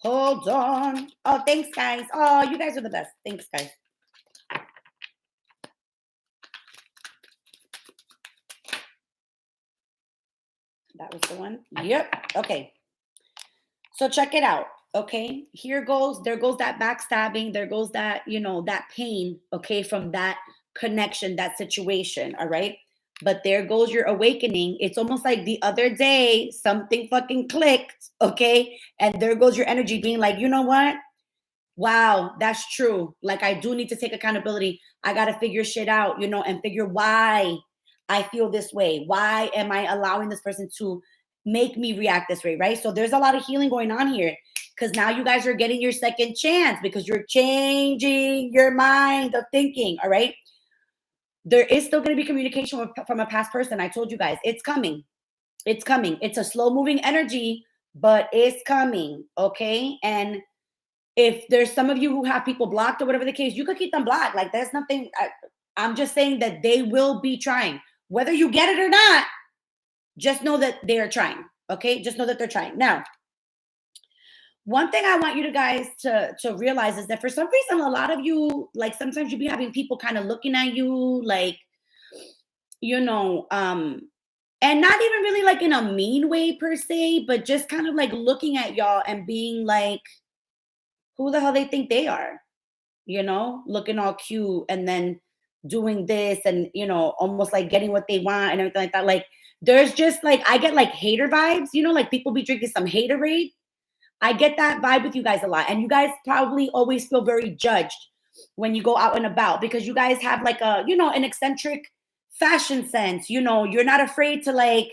Hold on. Oh, thanks, guys. Oh, you guys are the best. Thanks, guys. That was the one. Yep. Okay. So check it out. Okay. Here goes, there goes that backstabbing. There goes that, that pain, okay, from that connection, that situation. All right. But there goes your awakening. It's almost like the other day, something fucking clicked. Okay. And there goes your energy being like, you know what? Wow, that's true. Like, I do need to take accountability. I got to figure shit out, and figure why I feel this way. Why am I allowing this person to make me react this way, right? So there's a lot of healing going on here because now you guys are getting your second chance because you're changing your mind of thinking, all right? There is still going to be communication from a past person. I told you guys, it's coming. It's coming. It's a slow moving energy, but it's coming, okay? And if there's some of you who have people blocked or whatever the case, you could keep them blocked. Like, there's nothing. I'm just saying that they will be trying. Whether you get it or not, just know that they are trying. Okay? Just know that they're trying. Now, one thing I want you guys to realize is that for some reason, a lot of you, like, sometimes you be having people kind of looking at you like, and not even really like in a mean way per se, but just kind of like looking at y'all and being like, who the hell they think they are, looking all cute and then doing this and, almost like getting what they want and everything like that. Like, there's just like, I get like hater vibes, like people be drinking some haterade. I get that vibe with you guys a lot. And you guys probably always feel very judged when you go out and about because you guys have like a, an eccentric fashion sense. You're not afraid to like,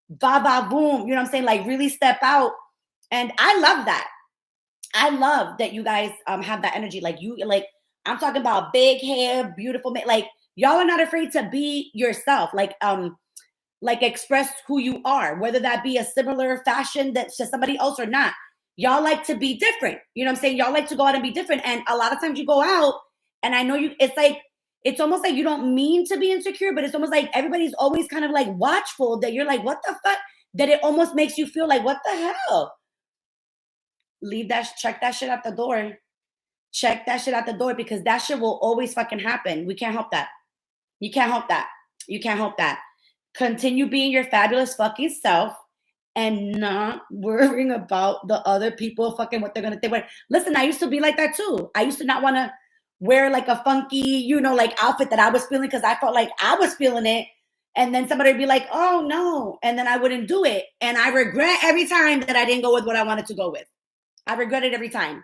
ba boom, you know what I'm saying? Like really step out. And I love that. I love that you guys have that energy. Like I'm talking about big hair, beautiful, like y'all are not afraid to be yourself. Like express who you are, whether that be a similar fashion that's to somebody else or not. Y'all like to be different. You know what I'm saying? Y'all like to go out and be different. And a lot of times you go out and I know it's almost like you don't mean to be insecure, but it's almost like everybody's always kind of like watchful that you're like, what the fuck? That it almost makes you feel like, what the hell? Check that shit out the door. Check that shit out the door because that shit will always fucking happen. We can't help that. You can't help that. You can't help that. Continue being your fabulous fucking self and not worrying about the other people fucking what they're gonna think. Listen, I used to be like that too. I used to not want to wear like a funky, like outfit that I was feeling because I felt like I was feeling it. And then somebody would be like, oh no. And then I wouldn't do it. And I regret every time that I didn't go with what I wanted to go with. I regret it every time.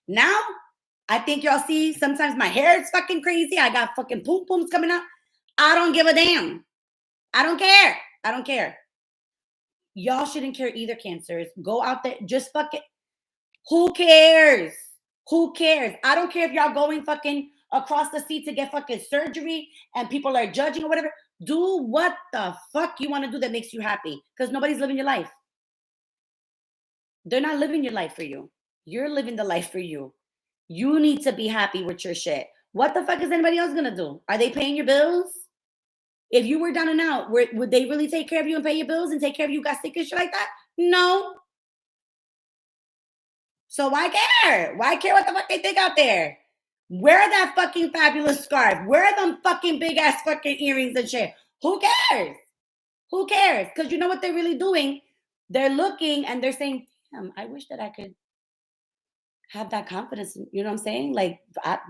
Now, I think y'all see sometimes my hair is fucking crazy. I got fucking poom pooms coming out. I don't give a damn. I don't care. I don't care. Y'all shouldn't care either, Cancers. Go out there. Just fucking. Who cares? Who cares? I don't care if y'all going fucking across the sea to get fucking surgery and people are judging or whatever. Do what the fuck you want to do that makes you happy because nobody's living your life. They're not living your life for you. You're living the life for you. You need to be happy with your shit. What the fuck is anybody else going to do? Are they paying your bills? If you were down and out, would they really take care of you and pay your bills and take care of you got sick and shit like that? No. So why care? Why care what the fuck they think out there? Wear that fucking fabulous scarf. Wear them fucking big ass fucking earrings and shit. Who cares? Who cares? Because you know what they're really doing? They're looking and they're saying, I wish that I could have that confidence. You know what I'm saying? Like,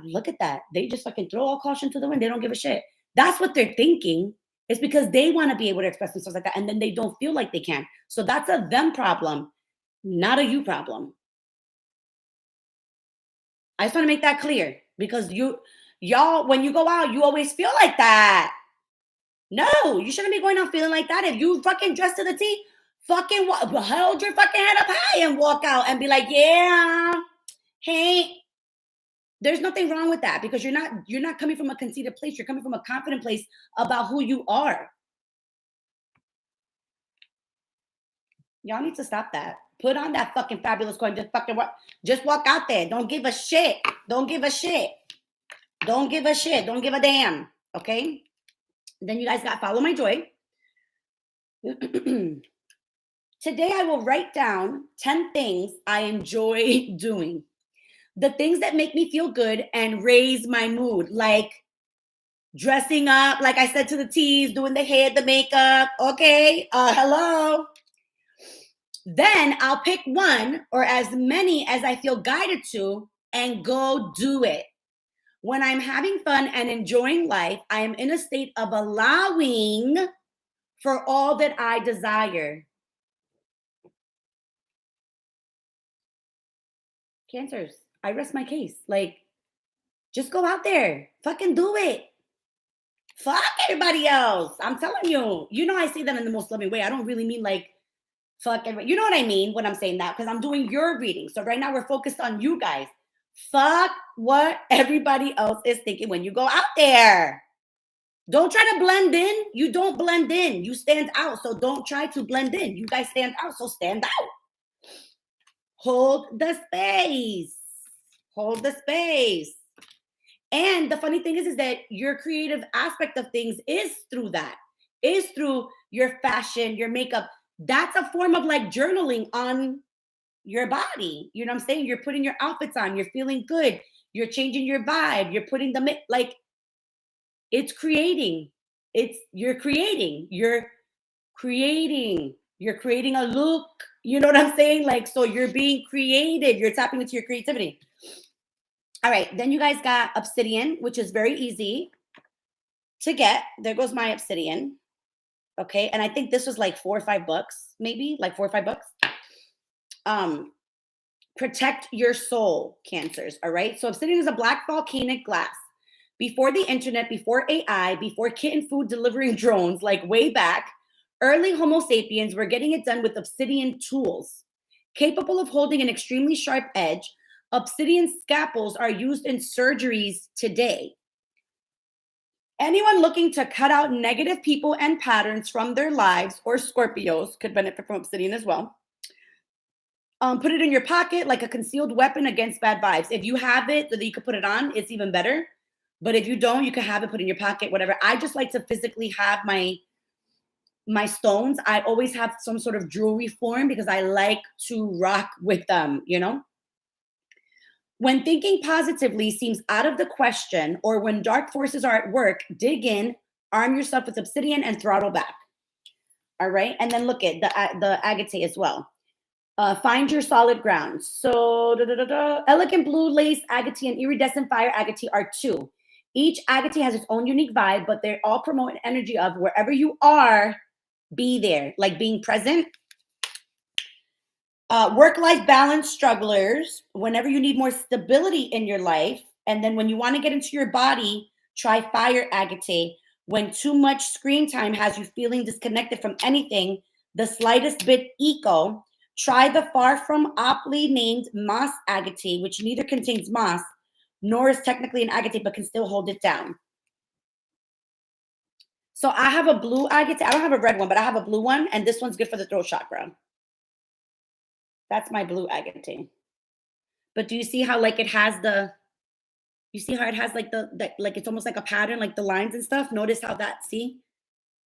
look at that. They just fucking throw all caution to the wind. They don't give a shit. That's what they're thinking. It's because they want to be able to express themselves like that. And then they don't feel like they can. So that's a them problem, not a you problem. I just want to make that clear because y'all, when you go out, you always feel like that. No, you shouldn't be going out feeling like that. If you fucking dress to the T, fucking hold your fucking head up high and walk out and be like, yeah, hey, there's nothing wrong with that because you're not coming from a conceited place. You're coming from a confident place about who you are. Y'all need to stop that. Put on that fucking fabulous coin. Just walk out there. Don't give a shit. Don't give a shit. Don't give a shit. Don't give a damn. Okay? Then you guys got Follow My Joy. Today I will write down 10 things I enjoy doing. The things that make me feel good and raise my mood, like dressing up, like I said to the T's, doing the hair, the makeup. Okay, hello. Then I'll pick one or as many as I feel guided to and go do it. When I'm having fun and enjoying life, I am in a state of allowing for all that I desire. Cancers, I rest my case. Like, just go out there. Fucking do it. Fuck everybody else. I'm telling you. You know I say that in the most loving way. I don't really mean like, fuck everybody. You know what I mean when I'm saying that? Because I'm doing your reading. So right now we're focused on you guys. Fuck what everybody else is thinking when you go out there. Don't try to blend in. You don't blend in. You stand out. So don't try to blend in. You guys stand out. So stand out. Hold the space. Hold the space. And the funny thing is that your creative aspect of things is through that. Is through your fashion, your makeup. That's a form of like journaling on your body. You know what I'm saying? You're putting your outfits on. You're feeling good. You're changing your vibe. You're putting them like it's creating. You're creating. You're creating a look. You know what I'm saying? Like, so you're being creative. You're tapping into your creativity. All right. Then you guys got obsidian, which is very easy to get. There goes my obsidian. Okay. And I think this was like $4 or $5, maybe like $4 or $5. Protect your soul, Cancers. All right. So obsidian is a black volcanic glass. Before the internet, before AI, before kitten food delivering drones, like way back, early Homo sapiens were getting it done with obsidian tools. Capable of holding an extremely sharp edge, obsidian scalpels are used in surgeries today. Anyone looking to cut out negative people and patterns from their lives, or Scorpios could benefit from obsidian as well. Put it in your pocket like a concealed weapon against bad vibes. If you have it so that you can put it on, it's even better. But if you don't, you can have it put in your pocket, whatever. I just like to physically have my stones. I always have some sort of jewelry form because I like to rock with them, you know? When thinking positively seems out of the question, or when dark forces are at work, dig in, arm yourself with obsidian, and throttle back. All right? And then look at the agate as well. Find your solid ground. So, elegant blue lace agate and iridescent fire agate are two. Each agate has its own unique vibe, but they all promote an energy of wherever you are, be there, like being present. Work-life balance strugglers, whenever you need more stability in your life, and then when you want to get into your body, try fire agate. When too much screen time has you feeling disconnected from anything, the slightest bit eco, try the far from aptly named moss agate, which neither contains moss, nor is technically an agate, but can still hold it down. So I have a blue agate. I don't have a red one, but I have a blue one, and this one's good for the throat chakra. That's my blue agate. But do you see how like it has you see how it has like like it's almost like a pattern, like the lines and stuff? Notice how see?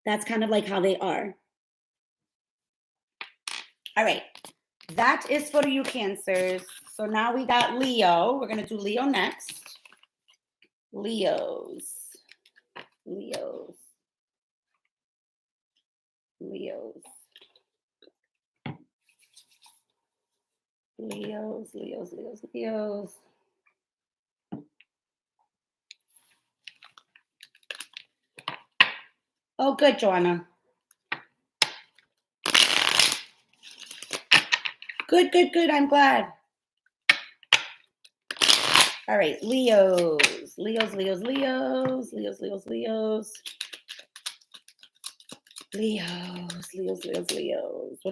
That's kind of like how they are. All right. That is for you, Cancers. So now we got Leo. We're going to do Leo next. Leos. Oh, good, Joanna. Good. I'm glad. All right, Leos. What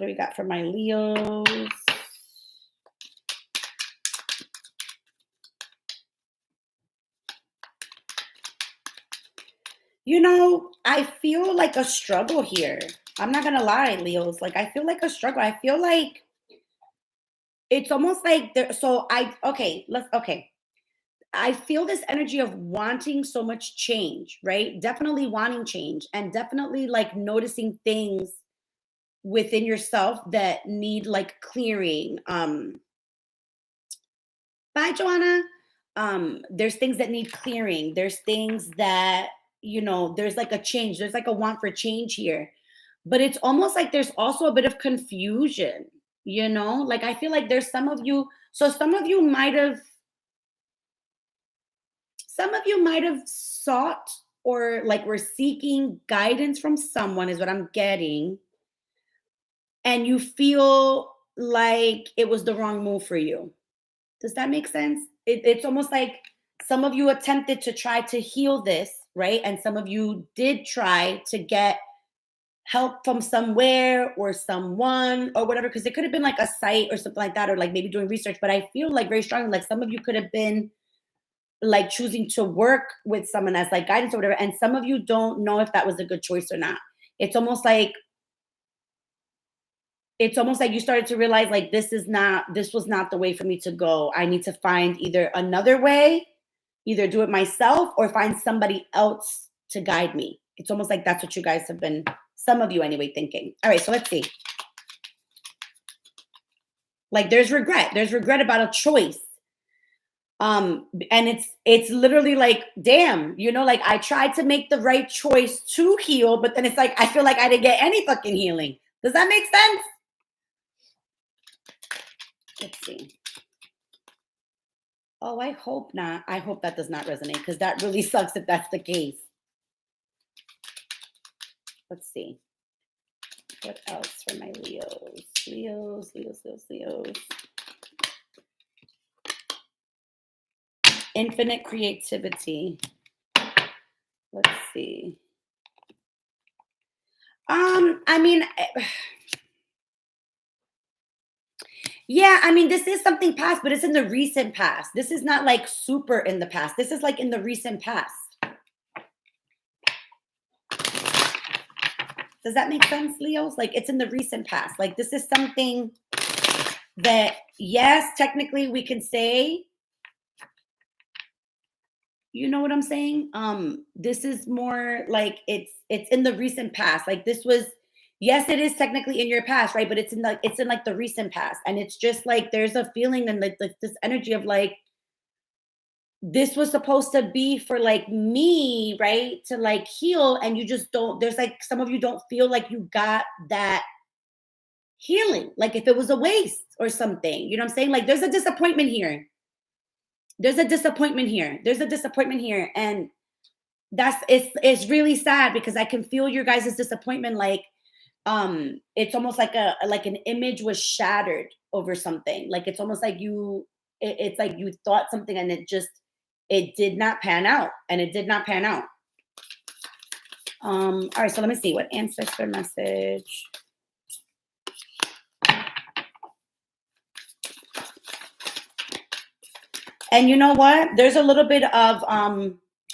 do we got for my Leos? You know, I feel like a struggle here. I'm not going to lie, Leos. Like, I feel like a struggle. I feel like it's almost like there. So okay. I feel this energy of wanting so much change, right? Definitely wanting change and definitely like noticing things within yourself that need like clearing. Bye, Joanna. There's things that need clearing. There's things that, there's like a change. There's like a want for change here. But it's almost like there's also a bit of confusion, Like I feel like there's some of you might have sought or like were seeking guidance from someone, is what I'm getting. And you feel like it was the wrong move for you. Does that make sense? It's almost like some of you attempted to try to heal this, right? And some of you did try to get help from somewhere or someone or whatever, because it could have been like a site or something like that, or like maybe doing research. But I feel like very strongly, like some of you could have been like choosing to work with someone as like guidance or whatever. And some of you don't know if that was a good choice or not. It's almost like you started to realize like this was not the way for me to go. I need to find either another way, either do it myself or find somebody else to guide me. It's almost like that's what you guys have been, some of you anyway, thinking. All right, so let's see. Like there's regret about a choice. And it's literally like, damn, like I tried to make the right choice to heal, but then it's like I feel like I didn't get any fucking healing. Does that make sense? Let's see. Oh, I hope not. I hope that does not resonate, because that really sucks if that's the case. Let's see. What else for my Leos? Leos. Infinite creativity. Let's see. I mean, yeah, I mean, this is something past, but it's in the recent past. This is not like super in the past. This is like in the recent past. Does that make sense, Leos? Like it's in the recent past. Like this is something that, yes, technically we can say, you know what I'm saying? This is more like it's in the recent past. Like this was, yes, it is technically in your past, right? But it's in like the recent past. And it's just like there's a feeling and like this energy of like, this was supposed to be for like me, right? To like heal, and you just don't, there's like some of you don't feel like you got that healing, like if it was a waste or something. You know what I'm saying? Like there's a disappointment here. There's a disappointment here. And it's really sad because I can feel your guys' disappointment. Like it's almost like an image was shattered over something. Like it's almost like it's like you thought something and it did not pan out. All right, so let me see what ancestor message. And you know what? There's a little bit of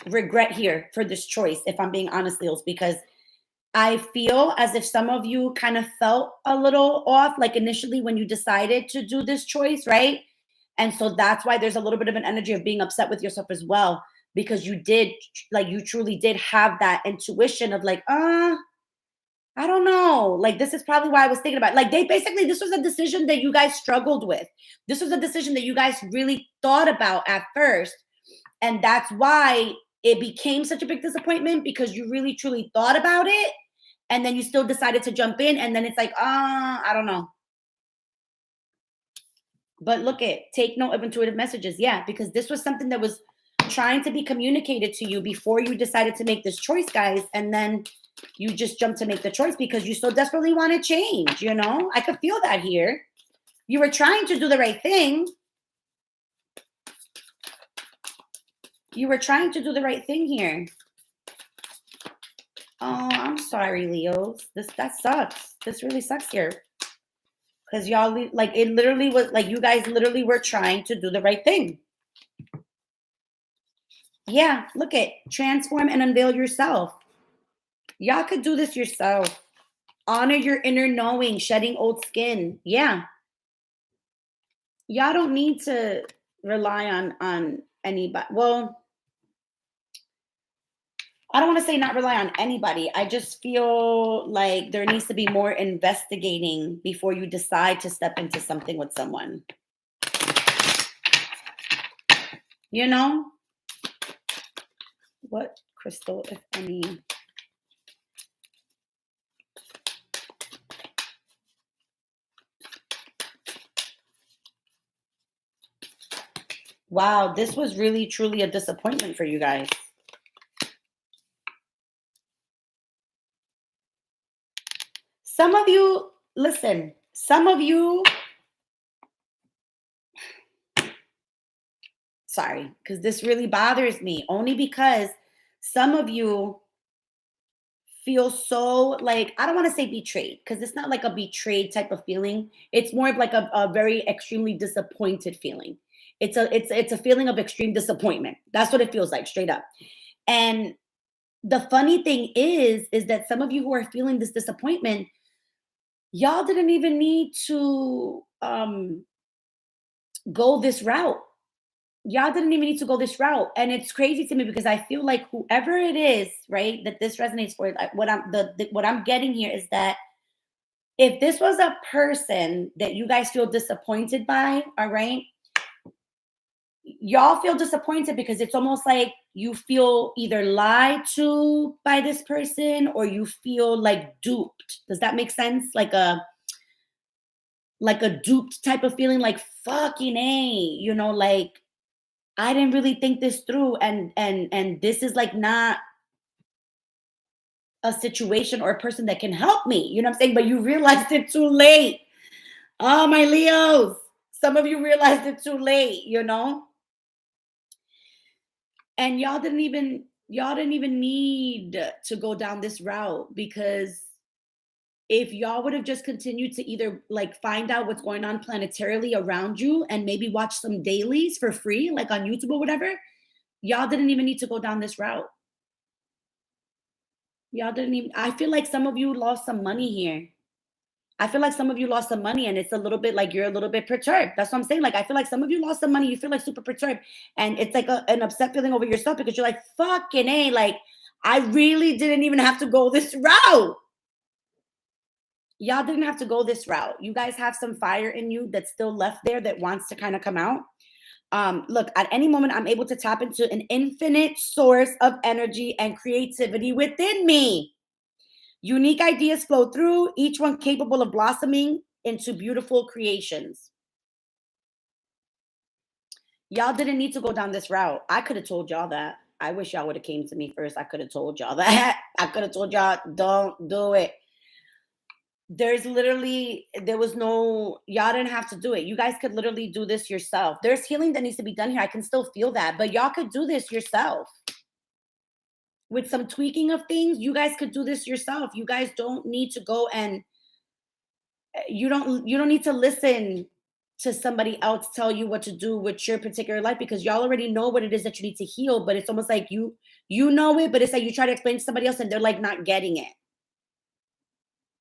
regret here for this choice, if I'm being honest, Leos, because I feel as if some of you kind of felt a little off, like initially when you decided to do this choice, right? And so that's why there's a little bit of an energy of being upset with yourself as well, because you truly did have that intuition of like, I don't know. Like, this is probably why I was thinking about it. Like, this was a decision that you guys struggled with. This was a decision that you guys really thought about at first. And that's why it became such a big disappointment, because you really truly thought about it. And then you still decided to jump in. And then it's like, I don't know. But take note of intuitive messages. Yeah, because this was something that was trying to be communicated to you before you decided to make this choice, guys. And then you just jumped to make the choice because you so desperately want to change. I could feel that here. You were trying to do the right thing. Here. Oh, I'm sorry, Leos. That sucks. This really sucks here. Because y'all, like, it literally was like you guys literally were trying to do the right thing. Yeah, transform and unveil yourself. Y'all could do this yourself. Honor your inner knowing, shedding old skin. Yeah. y'all don't need to rely on anybody. Well, I don't want to say not rely on anybody. I just feel like there needs to be more investigating before you decide to step into something with someone. You know? What crystal, if any? Wow, this was really, truly a disappointment for you guys. Some of you, listen, some of you, sorry, because this really bothers me, only because some of you feel so like, I don't want to say betrayed, because it's not like a betrayed type of feeling. It's more of like a very extremely disappointed feeling. It's a feeling of extreme disappointment. That's what it feels like, straight up. And the funny thing is that some of you who are feeling this disappointment, y'all didn't even need to go this route. Y'all didn't even need to go this route. And it's crazy to me because I feel like whoever it is, right, that this resonates for, what I'm getting here is that if this was a person that you guys feel disappointed by, all right, y'all feel disappointed because it's almost like you feel either lied to by this person or you feel like duped. Does that make sense? Like a duped type of feeling, like fucking A, you know, like I didn't really think this through, and this is like not a situation or a person that can help me. You know what I'm saying? But you realized it too late. Oh, my Leos. Some of you realized it too late, you know? And y'all didn't even need to go down this route, because if y'all would have just continued to either like find out what's going on planetarily around you and maybe watch some dailies for free, like on YouTube or whatever, y'all didn't even need to go down this route. Y'all didn't even, I feel like some of you lost some money here. I feel like some of you lost some money and it's a little bit like you're a little bit perturbed. That's what I'm saying. Like, I feel like some of you lost some money. You feel like super perturbed. And it's like an upset feeling over yourself because you're like, fucking A, like, I really didn't even have to go this route. Y'all didn't have to go this route. You guys have some fire in you that's still left there that wants to kind of come out. Look, at any moment, I'm able to tap into an infinite source of energy and creativity within me. Unique ideas flow through, each one capable of blossoming into beautiful creations. Y'all didn't need to go down this route. I could have told y'all that. I wish y'all would have came to me first. I could have told y'all that. I could have told y'all, don't do it. There was no, y'all didn't have to do it. You guys could literally do this yourself. There's healing that needs to be done here. I can still feel that, but y'all could do this yourself. With some tweaking of things, you guys could do this yourself. You guys don't need to go and you don't need to listen to somebody else tell you what to do with your particular life, because y'all already know what it is that you need to heal, but it's almost like you know it, but it's like you try to explain to somebody else and they're like not getting it.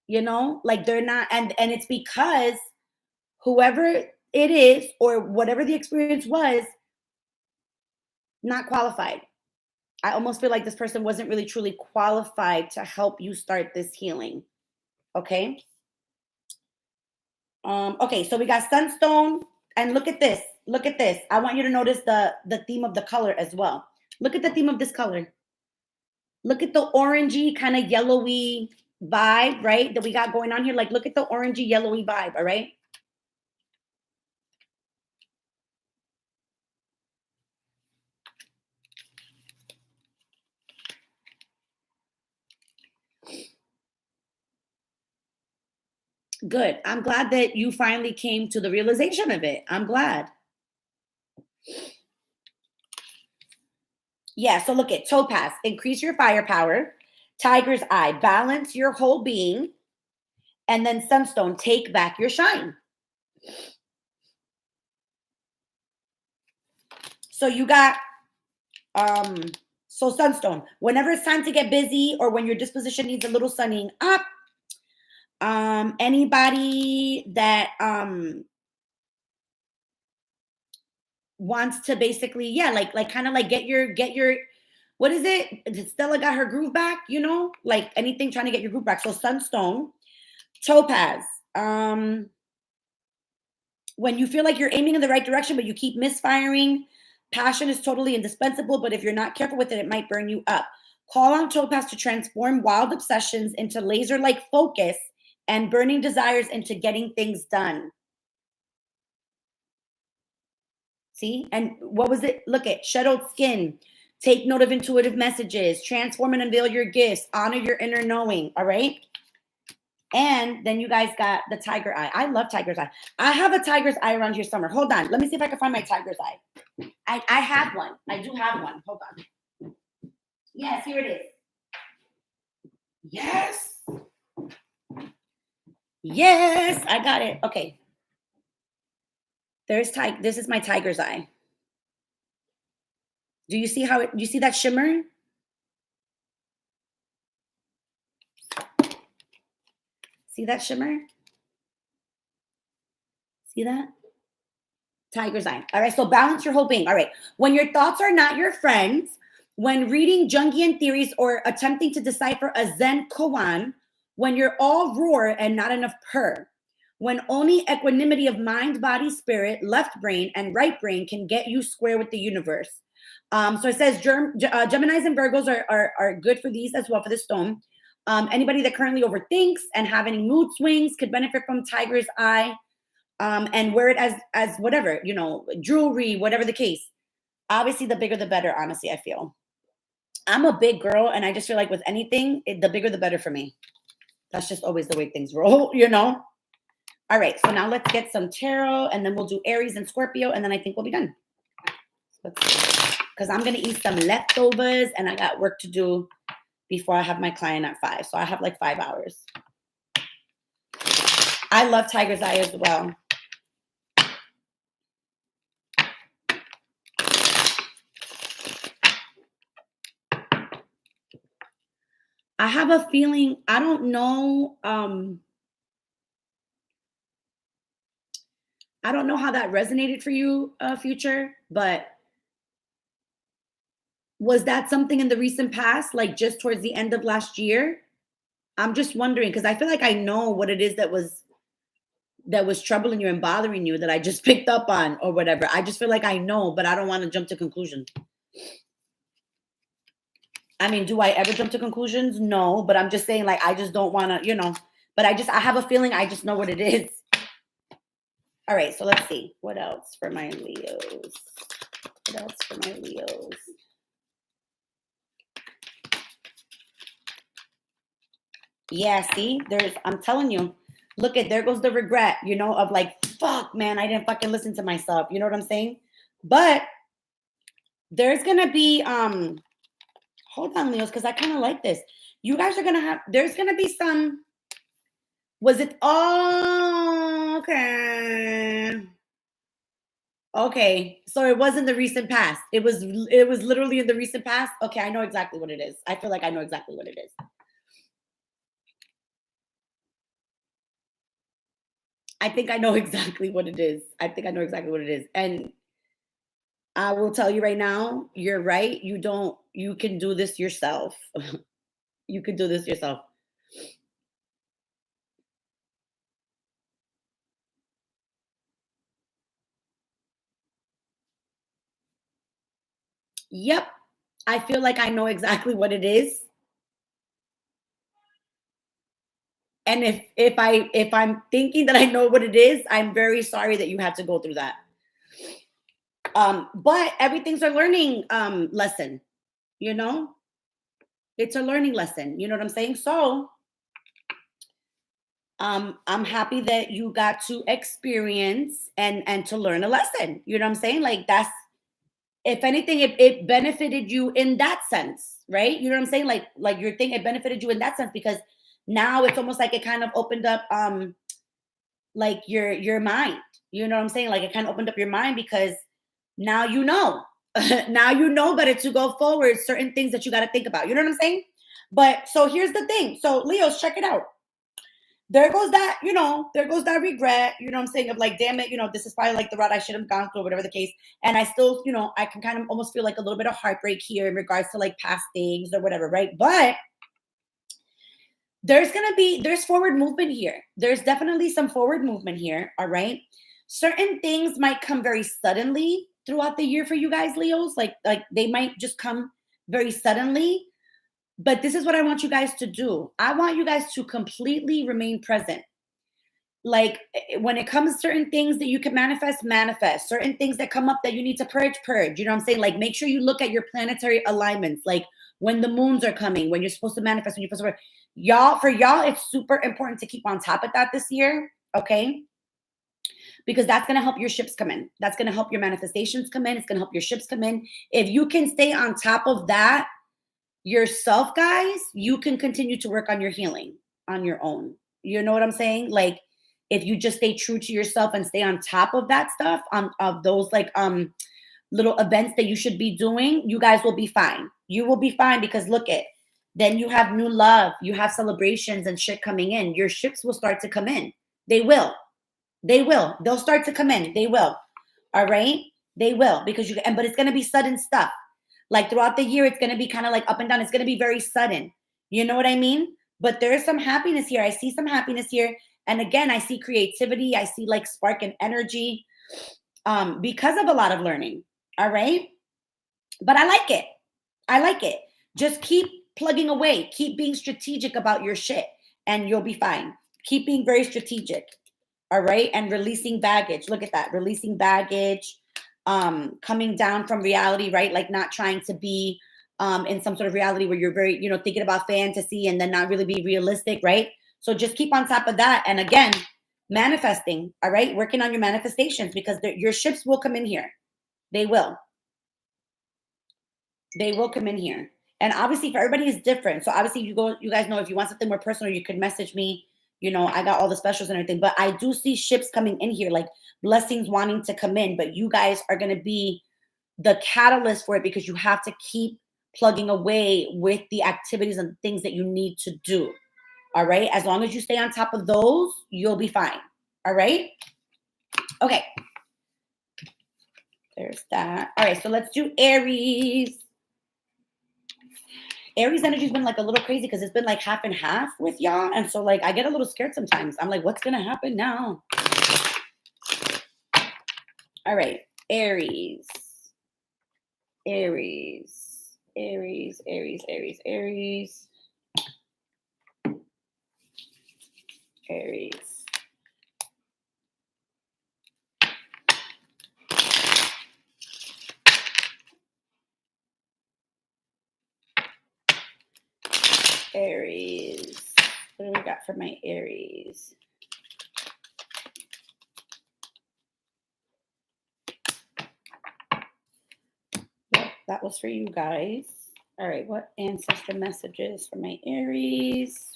You know, like they're not, and it's because whoever it is or whatever the experience was, not qualified. I almost feel like this person wasn't really truly qualified to help you start this healing. Okay. Okay, so we got sunstone, and look at this. Look at this. I want you to notice the theme of the color as well. Look at the theme of this color. Look at the orangey kind of yellowy vibe, right? That we got going on here. Like, look at the orangey yellowy vibe, all right? Good. I'm glad that you finally came to the realization of it. I'm glad. Yeah, so look at topaz, increase your firepower. Tiger's eye, balance your whole being. And then sunstone, take back your shine. So you got so sunstone, whenever it's time to get busy or when your disposition needs a little sunning up, anybody that wants to basically, yeah, like kind of like get your what is it? Stella got her groove back, like anything trying to get your groove back. So sunstone, topaz. When you feel like you're aiming in the right direction, but you keep misfiring, passion is totally indispensable, but if you're not careful with it, it might burn you up. Call on topaz to transform wild obsessions into laser-like focus and burning desires into getting things done. See? And what was it? Look at shadowed skin. Take note of intuitive messages. Transform and unveil your gifts. Honor your inner knowing. All right? And then you guys got the tiger eye. I love tiger's eye. I have a tiger's eye around here somewhere. Hold on. Let me see if I can find my tiger's eye. I have one. I do have one. Hold on. Yes, here it is. Yes. Yes, I got it. Okay. This is my tiger's eye. Do you see you see that shimmer? See that shimmer? See that? Tiger's eye. All right, so balance your whole being. All right. When your thoughts are not your friends, when reading Jungian theories or attempting to decipher a Zen koan, when you're all roar and not enough purr, when only equanimity of mind, body, spirit, left brain, and right brain can get you square with the universe. So it says Geminis and Virgos are good for these as well, for this stone. Anybody that currently overthinks and have any mood swings could benefit from tiger's eye. And wear it as whatever, jewelry, whatever the case. Obviously, the bigger the better, honestly, I feel. I'm a big girl, and I just feel like with anything, the bigger the better for me. That's just always the way things roll, All right, so now let's get some tarot, and then we'll do Aries and Scorpio, and then I think we'll be done. Because I'm going to eat some leftovers, and I got work to do before I have my client at 5. So I have like 5 hours. I love tiger's eye as well. I have a feeling, I don't know. I don't know how that resonated for you, Future, but was that something in the recent past, like just towards the end of last year? I'm just wondering, because I feel like I know what it is that was troubling you and bothering you that I just picked up on or whatever. I just feel like I know, but I don't want to jump to conclusions. I mean, do I ever jump to conclusions? No, but I'm just saying, like, I just don't want to, but I have a feeling I just know what it is. All right, so let's see. What else for my Leos? What else for my Leos? Yeah, see, I'm telling you, look there goes the regret, of like, fuck, man, I didn't fucking listen to myself. You know what I'm saying? But there's going to be, hold on, Leos, because I kind of like this. You guys are going to there's going to be some, okay. Okay, so it wasn't the recent past. It was literally in the recent past. Okay, I know exactly what it is. I feel like I know exactly what it is. I think I know exactly what it is. And I will tell you right now, you're right. You can do this yourself. You can do this yourself. Yep. I feel like I know exactly what it is. And if I'm thinking that I know what it is, I'm very sorry that you had to go through that. But everything's a learning lesson, It's a learning lesson. You know what I'm saying? So I'm happy that you got to experience and to learn a lesson. You know what I'm saying? Like that's, if anything, it benefited you in that sense, right? You know what I'm saying? Like your thing, it benefited you in that sense because now it's almost like it kind of opened up like your mind. You know what I'm saying? Like it kind of opened up your mind because now you know. Now you know better to go forward, certain things that you got to think about. You know what I'm saying? But so here's the thing. So Leos, check it out. there goes that, there goes that regret, you know what I'm saying, of like, damn it, this is probably like the route I should have gone through, whatever the case. And I still, I can kind of almost feel like a little bit of heartbreak here in regards to like past things or whatever, right? But there's forward movement here. There's definitely some forward movement here, all right? Certain things might come very suddenly throughout the year for you guys, Leos. Like they might just come very suddenly. But this is what I want you guys to do. I want you guys to completely remain present. Like when it comes to certain things that you can manifest, certain things that come up that you need to purge. You know what I'm saying? Like make sure you look at your planetary alignments, like when the moons are coming, when you're supposed to manifest, when you're supposed to, for y'all, it's super important to keep on top of that this year. Okay. Because that's going to help your ships come in. That's going to help your manifestations come in. It's going to help your ships come in. If you can stay on top of that yourself, guys, you can continue to work on your healing on your own. You know what I'm saying? Like if you just stay true to yourself and stay on top of that stuff, of those like little events that you should be doing, you guys will be fine. You will be fine because look at, then you have new love, you have celebrations and shit coming in. Your ships will start to come in. They will. They'll start to come in. They will. All right? They will, because but it's going to be sudden stuff. Like throughout the year, it's going to be kind of like up and down. It's going to be very sudden. You know what I mean? But there is some happiness here. I see some happiness here. And again, I see creativity. I see like spark and energy because of a lot of learning. All right? But I like it. I like it. Just keep plugging away. Keep being strategic about your shit and you'll be fine. Keep being very strategic. All right? And releasing baggage. Look at that. Releasing baggage. Coming down from reality, right? Like not trying to be in some sort of reality where you're very, thinking about fantasy and then not really be realistic, right? So just keep on top of that. And again, manifesting, all right? Working on your manifestations because your ships will come in here. They will. They will come in here. And obviously for everybody is different. So obviously you guys know if you want something more personal, you could message me. I got all the specials and everything, but I do see ships coming in here, like blessings wanting to come in, but you guys are going to be the catalyst for it because you have to keep plugging away with the activities and things that you need to do. All right. As long as you stay on top of those, you'll be fine. All right. Okay. There's that. All right. So let's do Aries. Aries energy's been like a little crazy because it's been like half and half with y'all. And so like I get a little scared sometimes. I'm like, what's gonna happen now? All right, Aries. Aries. Aries, Aries, Aries, Aries. Aries. Aries. What do we got for my Aries? Yep, that was for you guys. All right, what ancestor messages for my Aries?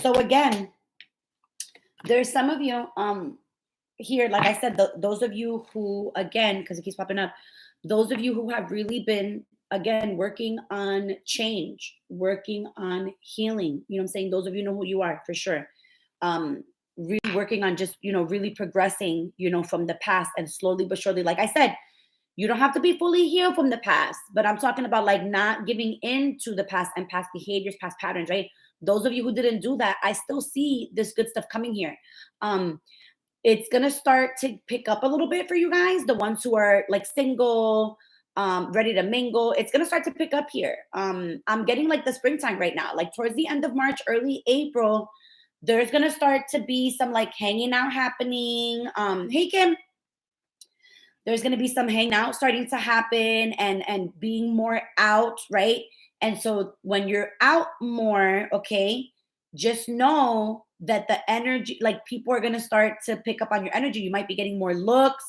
So again, there's some of you here, like I said, those of you who, again, because it keeps popping up, those of you who have really been, again, working on change, working on healing, you know what I'm saying? Those of you know who you are for sure. Really working on just, really progressing, from the past and slowly but surely, like I said, you don't have to be fully healed from the past, but I'm talking about like not giving in to the past and past behaviors, past patterns, right? Those of you who didn't do that, I still see this good stuff coming here. It's gonna start to pick up a little bit for you guys, the ones who are like single, ready to mingle. It's gonna start to pick up here. I'm getting like the springtime right now, like towards the end of March, early April. There's gonna start to be some like hanging out happening. Hey Kim, there's going to be some hangout starting to happen and being more out, right? And so when you're out more, okay, just know that the energy, like people are going to start to pick up on your energy. You might be getting more looks.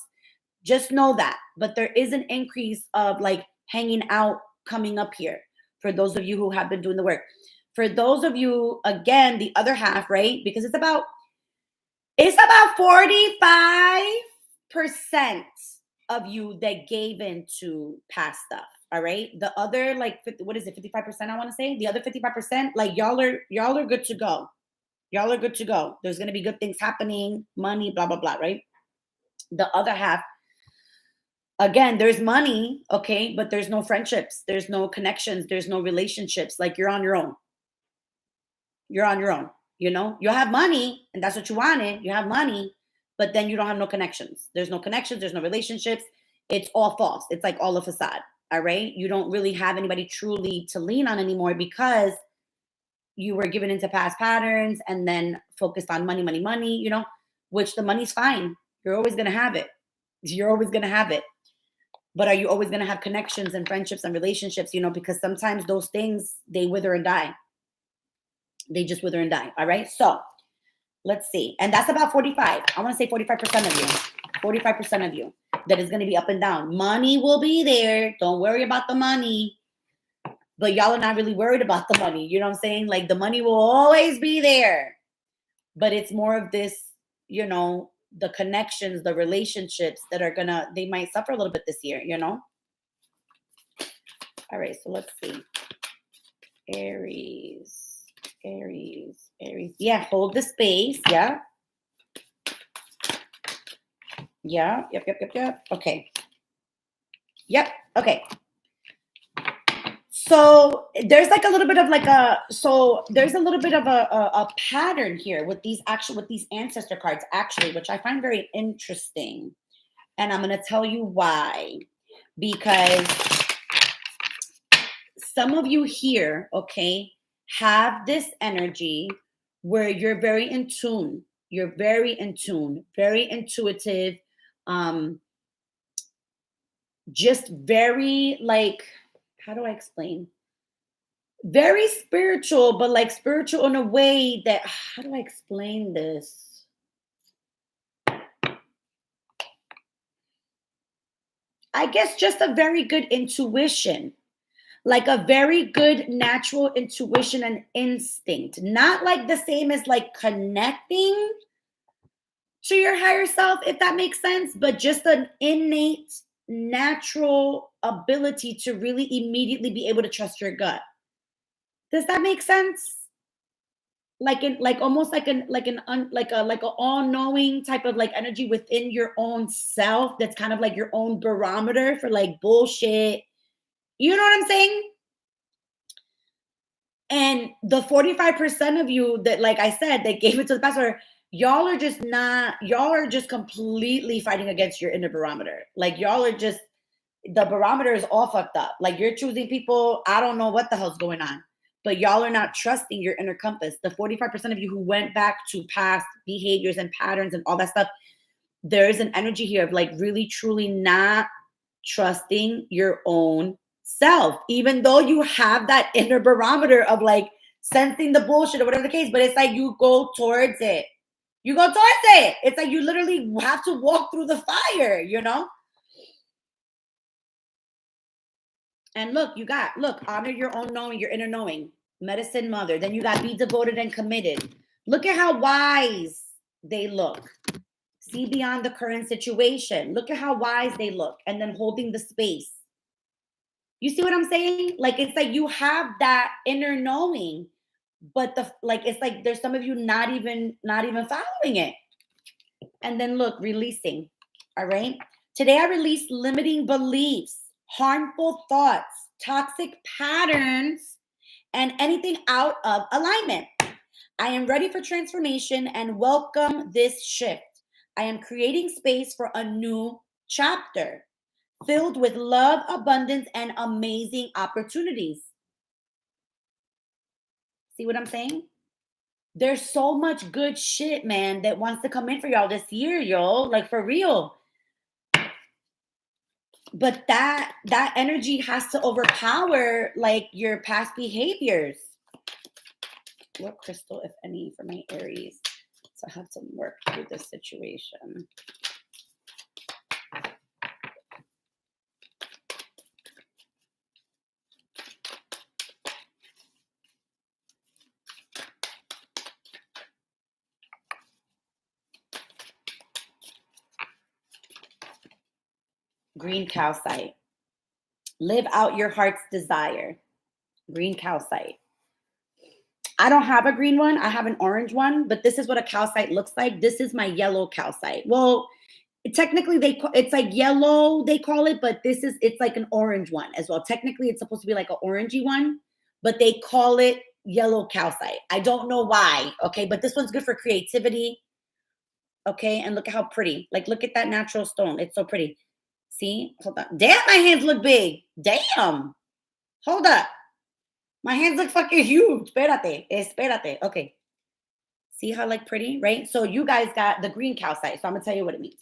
Just know that. But there is an increase of like hanging out coming up here for those of you who have been doing the work. For those of you, again, the other half, right? Because it's about It's about 45% of you that gave into past stuff. All right. The other, like, 50, what is it? 55%, I want to say. The other 55%, like, y'all are good to go. Y'all are good to go. There's gonna be good things happening, money, blah, blah, blah, right? The other half, again, there's money, okay, but there's no friendships, there's no connections, there's no relationships. Like, you're on your own. You're on your own. You know, you have money, and that's what you wanted. You have money, but then you don't have no connections. There's no connections, there's no relationships. It's all false. It's like all a facade. All right. You don't really have anybody truly to lean on anymore because you were given into past patterns and then focused on money, money, money, you know, which the money's fine. You're always going to have it. You're always going to have it. But are you always going to have connections and friendships and relationships, you know, because sometimes those things, they wither and die. They just wither and die. All right. So let's see. And that's about 45. I want to say 45% of you. 45% of you that is going to be up and down. Money will be there. Don't worry about the money. But y'all are not really worried about the money. You know what I'm saying? Like, the money will always be there. But it's more of this, you know, the connections, the relationships that are gonna, they might suffer a little bit this year, you know? All right, so let's see. Aries. Yeah, hold the space. Yeah. Yeah. Yep. Okay. Yep. Okay. So there's like a little bit of like there's a little bit of a pattern here with these ancestor cards, actually, which I find very interesting. And I'm going to tell you why. Because some of you here, okay, have this energy where you're very in tune. You're very in tune, very intuitive, just very, like, how do I explain? Very spiritual, but like spiritual in a way that, how do I explain this? I guess just a very good intuition, like a very good natural intuition and instinct. Not like the same as like connecting to your higher self, if that makes sense, but just an innate, natural ability to really immediately be able to trust your gut. Does that make sense? Like almost like a all-knowing type of like energy within your own self that's kind of like your own barometer for like bullshit. You know what I'm saying? And the 45% of you that, like I said, they gave it to the pastor, y'all are just completely fighting against your inner barometer. Like, y'all are just, the barometer is all fucked up. Like, you're choosing people, I don't know what the hell's going on. But y'all are not trusting your inner compass. The 45% of you who went back to past behaviors and patterns and all that stuff, there is an energy here of like really, truly not trusting your own self, even though you have that inner barometer of like sensing the bullshit or whatever the case. But it's like you go towards it. You go towards it. It's like you literally have to walk through the fire, you know? And look, honor your own knowing, your inner knowing. Medicine mother. Then you got be devoted and committed. Look at how wise they look. See beyond the current situation. Look at how wise they look. And then holding the space. You see what I'm saying? Like, it's like you have that inner knowing, but it's like there's some of you not even following it. And then look, releasing. All right. Today I release limiting beliefs, harmful thoughts, toxic patterns, and anything out of alignment. I am ready for transformation and welcome this shift. I am creating space for a new chapter filled with love, abundance, and amazing opportunities. See what I'm saying? There's so much good shit, man, that wants to come in for y'all this year, yo. Like, for real. But that energy has to overpower like your past behaviors. What crystal, if any, for my Aries? So I have to work through this situation. green calcite. Live out your heart's desire. Green calcite. I don't have a green one. I have an orange one, but this is what a calcite looks like. This is my yellow calcite. Well, technically it's like yellow, they call it, but it's like an orange one as well. Technically, it's supposed to be like an orangey one, but they call it yellow calcite. I don't know why, okay? But this one's good for creativity, okay? And look at how pretty. Like, look at that natural stone. It's so pretty. See? Hold on. Damn, my hands look big. Damn. Hold up. My hands look fucking huge. Espérate. Okay. See how like pretty, right? So you guys got the green calcite. So I'm going to tell you what it means.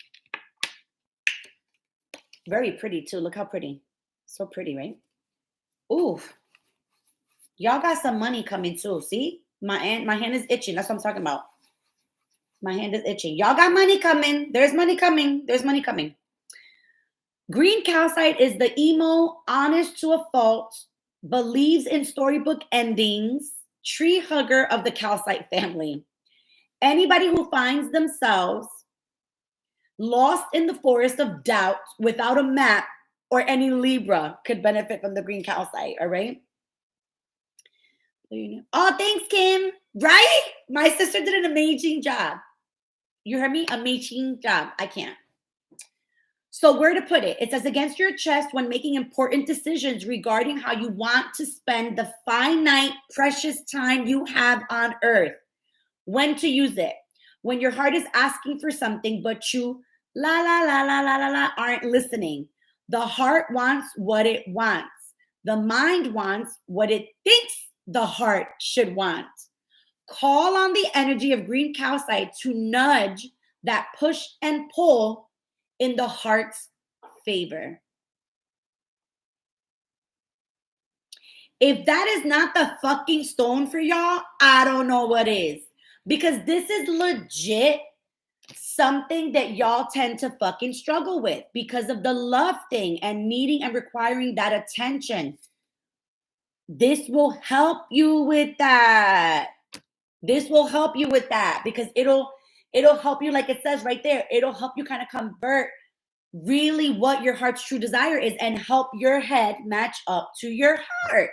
Very pretty too. Look how pretty. So pretty, right? Ooh. Y'all got some money coming too. See? My hand is itching. That's what I'm talking about. My hand is itching. Y'all got money coming. There's money coming. There's money coming. Green calcite is the emo, honest to a fault, believes in storybook endings, tree hugger of the calcite family. Anybody who finds themselves lost in the forest of doubt without a map or any Libra could benefit from the green calcite, all right? Oh, thanks, Kim. Right? My sister did an amazing job. You heard me? Amazing job. I can't. So where to put it? It says against your chest when making important decisions regarding how you want to spend the finite, precious time you have on earth. When to use it. When your heart is asking for something, but you aren't listening. The heart wants what it wants. The mind wants what it thinks the heart should want. Call on the energy of green calcite to nudge that push and pull in the heart's favor. If that is not the fucking stone for y'all, I don't know what is. Because this is legit something that y'all tend to fucking struggle with because of the love thing and needing and requiring that attention. This will help you with that. This will help you with that because it'll help you, like it says right there, it'll help you kind of convert really what your heart's true desire is and help your head match up to your heart.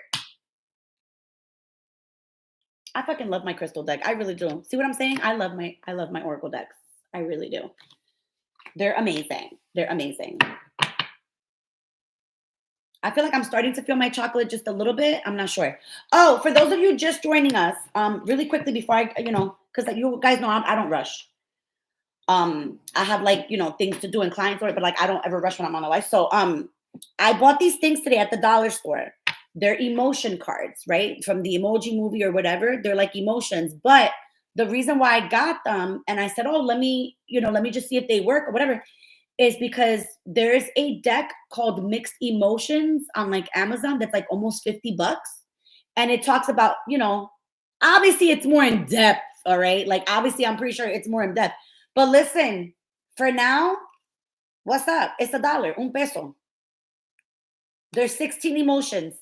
I fucking love my crystal deck. I really do. See what I'm saying? I love my oracle decks. I really do. They're amazing. They're amazing. I feel like I'm starting to feel my chocolate just a little bit. I'm not sure. Oh, for those of you just joining us, really quickly before I, because you guys know I don't rush. I have things to do and clients, but I don't ever rush when I'm on a live. So I bought these things today at the dollar store. They're emotion cards, right? From the Emoji Movie or whatever. They're like emotions. But the reason why I got them and I said, oh, let me just see if they work or whatever, is because there's a deck called Mixed Emotions on Amazon that's almost $50. And it talks about, obviously it's more in depth. All right. Obviously I'm pretty sure it's more in depth. But listen, for now, what's up? It's $1, un peso. There's 16 emotions.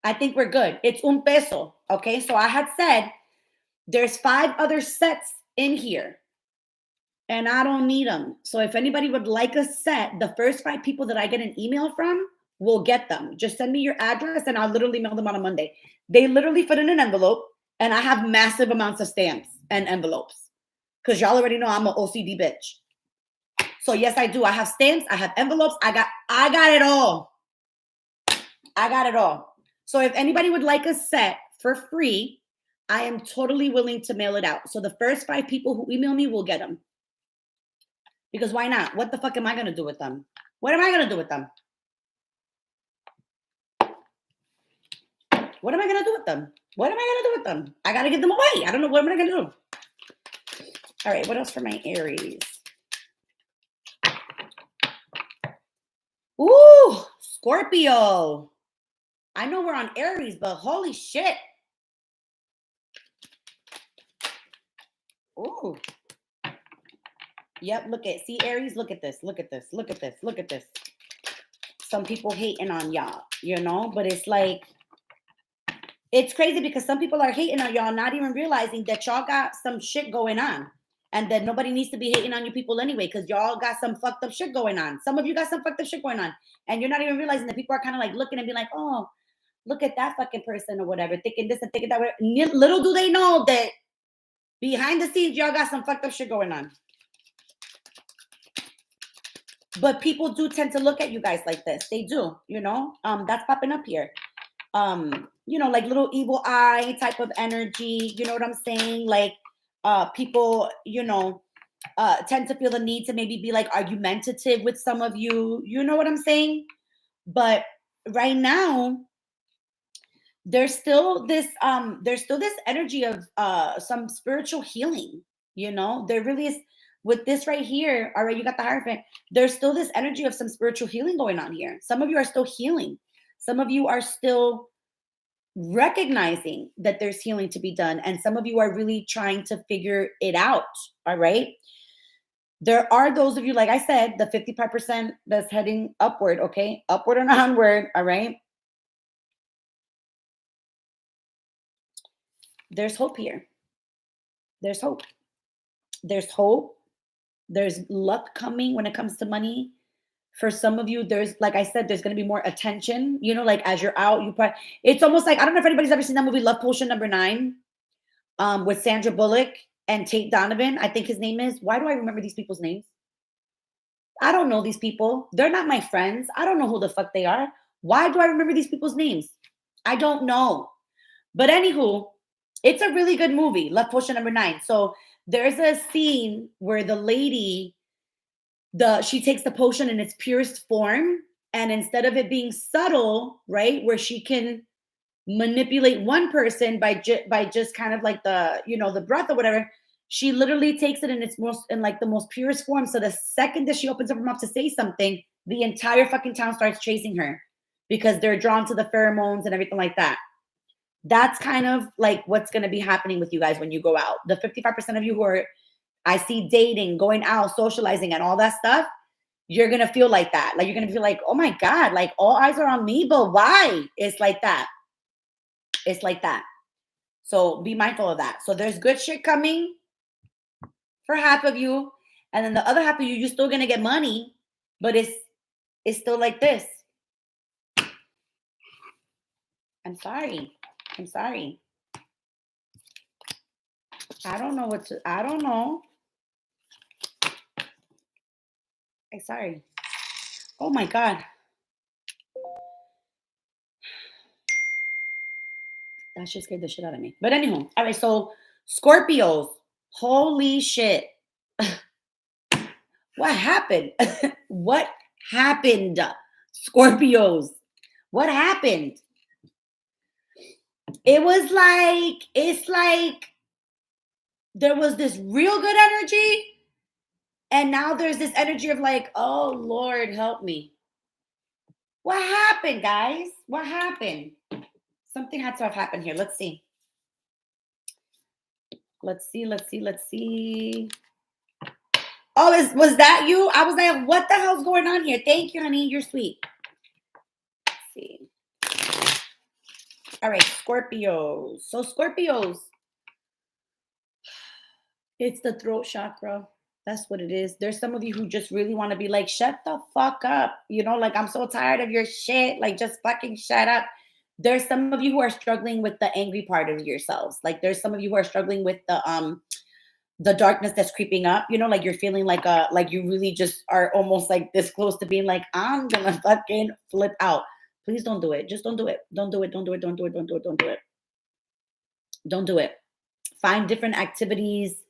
I think we're good. It's un peso. Okay. So I had said there's 5 other sets in here and I don't need them. So if anybody would like a set, the first 5 people that I get an email from will get them. Just send me your address and I'll literally mail them on a Monday. They literally fit in an envelope and I have massive amounts of stamps and envelopes because y'all already know I'm an OCD bitch. So yes, I do. I have stamps. I have envelopes. I got it all. I got it all. So if anybody would like a set for free, I am totally willing to mail it out. So the first 5 people who email me will get them. Because why not? What the fuck am I going to do with them? What am I going to do with them? What am I going to do with them? What am I going to do with them? I got to give them away. I don't know. What am I going to do? All right. What else for my Aries? Ooh, Scorpio. I know we're on Aries, but holy shit. Ooh. Yep, see Aries, look at this. Some people hating on y'all, but it's it's crazy because some people are hating on y'all, not even realizing that y'all got some shit going on. And then nobody needs to be hating on you people anyway, because y'all got some fucked up shit going on. Some of you got some fucked up shit going on. And you're not even realizing that people are kind of like looking and be like, oh, look at that fucking person or whatever, thinking this and thinking that. Little do they know that behind the scenes, y'all got some fucked up shit going on. But people do tend to look at you guys like this. They do, you know? That's popping up here. You know, like little evil eye type of energy. You know what I'm saying? Like, people, you know, tend to feel the need to maybe be like argumentative with some of you. You know what I'm saying? But right now, there's still this energy of some spiritual healing. You know, there really is. With this right here, all right, you got the Hierophant. There's still this energy of some spiritual healing going on here. Some of you are still healing. Some of you are still recognizing that there's healing to be done. And some of you are really trying to figure it out. All right. There are those of you, like I said, the 55% that's heading upward. Okay. Upward and onward. All right. There's hope here. There's hope. There's hope. There's luck coming when it comes to money. For some of you, there's, like I said, there's going to be more attention. You know, like as you're out, it's almost like, I don't know if anybody's ever seen that movie, Love Potion #9, with Sandra Bullock and Tate Donovan. I think his name is. Why do I remember these people's names? I don't know these people. They're not my friends. I don't know who the fuck they are. Why do I remember these people's names? I don't know. But anywho, it's a really good movie, Love Potion #9. So there's a scene where the lady, she takes the potion in its purest form, and instead of it being subtle, right, where she can manipulate one person by just kind of like the, you know, the breath or whatever, she literally takes it in its the most purest form. So the second that she opens up her mouth to say something, the entire fucking town starts chasing her because they're drawn to the pheromones and everything like that. That's kind of like what's going to be happening with you guys when you go out. The 55% of you who are, I see, dating, going out, socializing, and all that stuff, you're going to feel like that. Like, you're going to feel like, oh my God, like all eyes are on me, but why? It's like that. It's like that. So be mindful of that. So there's good shit coming for half of you. And then the other half of you, you're still going to get money, but it's still like this. I'm sorry. I don't know. I'm sorry. Oh my God. That shit scared the shit out of me. But anywho, all right, so Scorpios, holy shit. What happened? What happened? Scorpios, what happened? It's like there was this real good energy, and now there's this energy of like, oh Lord, help me. What happened, guys? What happened? Something had to have happened here. Let's see. Oh, was that you? I was like, what the hell's going on here? Thank you, honey. You're sweet. Let's see. All right, Scorpios. So Scorpios, it's the throat chakra. That's what it is. There's some of you who just really want to be like, shut the fuck up. You know, like, I'm so tired of your shit. Like, just fucking shut up. There's some of you who are struggling with the angry part of yourselves. Like, there's some of you who are struggling with the darkness that's creeping up. You know, like you're feeling like you really just are almost like this close to being like, I'm gonna fucking flip out. Please don't do it. Just don't do it. Don't do it. Don't do it. Don't do it. Don't do it. Don't do it. Don't do it. Find different activities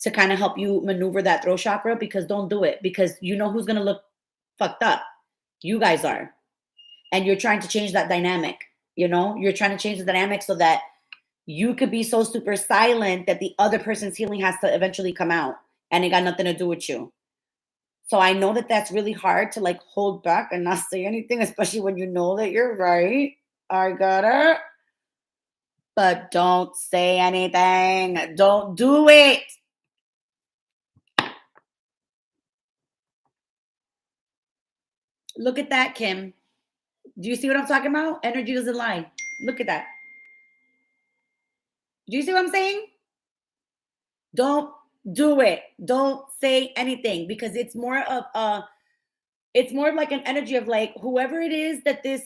to kind of help you maneuver that throat chakra, because don't do it, because you know who's gonna look fucked up. You guys are. And you're trying to change that dynamic. You know, you're trying to change the dynamic so that you could be so super silent that the other person's healing has to eventually come out, and it got nothing to do with you. So I know that that's really hard to like hold back and not say anything, especially when you know that you're right. I got it. But don't say anything. Don't do it. Look at that, Kim. Do you see what I'm talking about? Energy doesn't lie. Look at that. Do you see what I'm saying? Don't Do it. Don't say anything, because it's more of like an energy of like whoever it is that this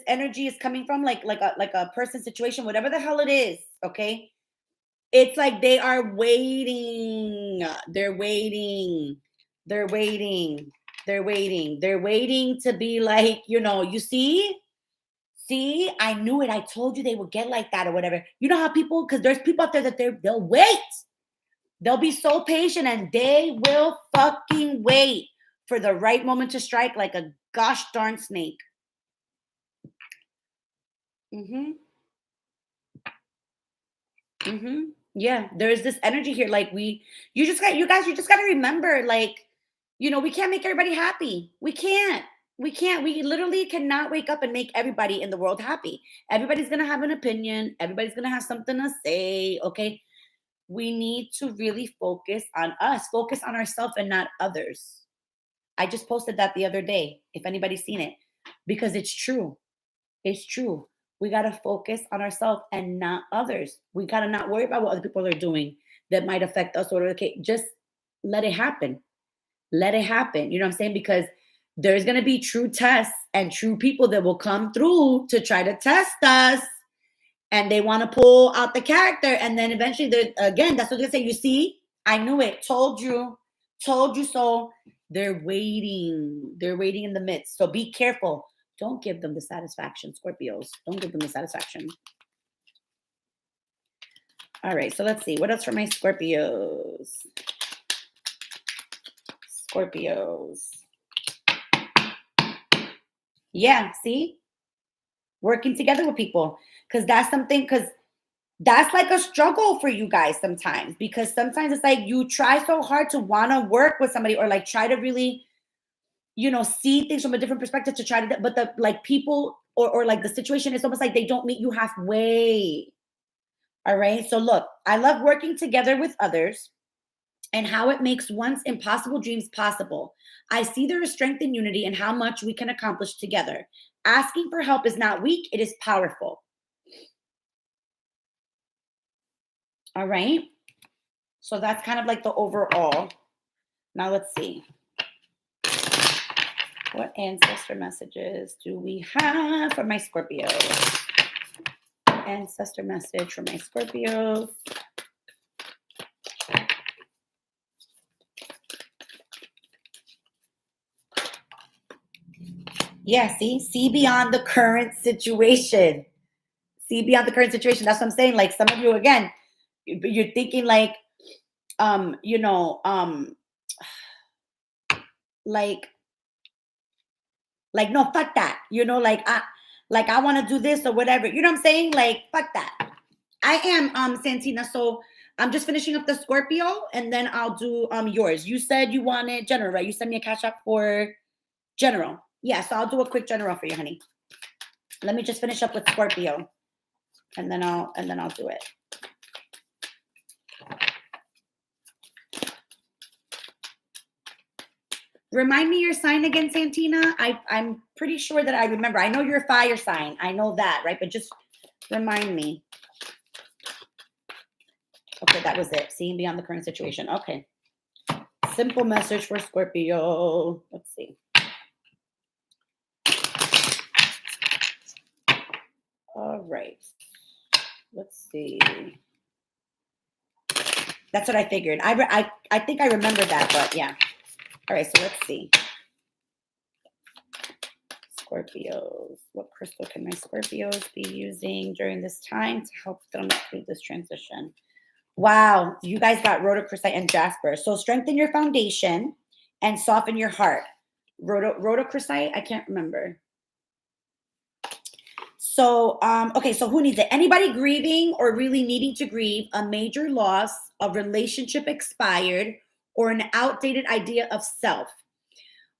energy is coming from, like a person, situation, whatever the hell it is, okay? It's like they are waiting. They're waiting. They're waiting. They're waiting. They're waiting to be like, you see? See, I knew it. I told you they would get like that or whatever. You know how people, because there's people out there that they'll wait. They'll be so patient and they will fucking wait for the right moment to strike like a gosh darn snake. Mm-hmm. Mm-hmm. Yeah, there's this energy here. Like you just got to remember, like, we can't make everybody happy. We can't. We can't. We literally cannot wake up and make everybody in the world happy. Everybody's going to have an opinion. Everybody's going to have something to say. Okay. We need to really focus on us, focus on ourselves and not others. I just posted that the other day, if anybody's seen it, because it's true. It's true. We got to focus on ourselves and not others. We got to not worry about what other people are doing that might affect us or okay. Just let it happen. Let it happen. You know what I'm saying? Because there's going to be true tests and true people that will come through to try to test us. And they want to pull out the character. And then eventually, again, that's what they say. You see, I knew it. Told you so. They're waiting. They're waiting in the midst. So be careful. Don't give them the satisfaction, Scorpios. Don't give them the satisfaction. All right. So let's see. What else for my Scorpios? Scorpios. Yeah. See? Working together with people. Because that's like a struggle for you guys sometimes, because sometimes it's like you try so hard to want to work with somebody or like try to really, see things from a different perspective to try to, but the like people or like the situation is almost like they don't meet you halfway. All right. So look, I love working together with others and how it makes one's impossible dreams possible. I see there is strength in unity and how much we can accomplish together. Asking for help is not weak, it is powerful. All right. So that's kind of like the overall. Now let's see. What ancestor messages do we have for my Scorpio? Ancestor message for my Scorpio. Yeah, see beyond the current situation. See beyond the current situation. That's what I'm saying. Like some of you, again, you're thinking like, like no, fuck that. Like I want to do this or whatever. You know what I'm saying? Like fuck that. I am Santina. So I'm just finishing up the Scorpio and then I'll do yours. You said you wanted general, right? You sent me a cash app for general. Yeah, so I'll do a quick general for you, honey. Let me just finish up with Scorpio. And then I'll do it. Remind me your sign again, Santina. I'm pretty sure that I remember. I know you're a fire sign. I know that, right? But just remind me. Okay, that was it. Seeing beyond the current situation. Okay. Simple message for Scorpio. Let's see. All right. Let's see. That's what I figured. I think I remember that, but yeah. All right, so let's see. Scorpios. What crystal can my Scorpios be using during this time to help them through this transition? Wow, you guys got rhodochrosite and jasper. So strengthen your foundation and soften your heart. Rhodochrosite, I can't remember. So, okay, so who needs it? Anybody grieving or really needing to grieve a major loss, a relationship expired, or an outdated idea of self.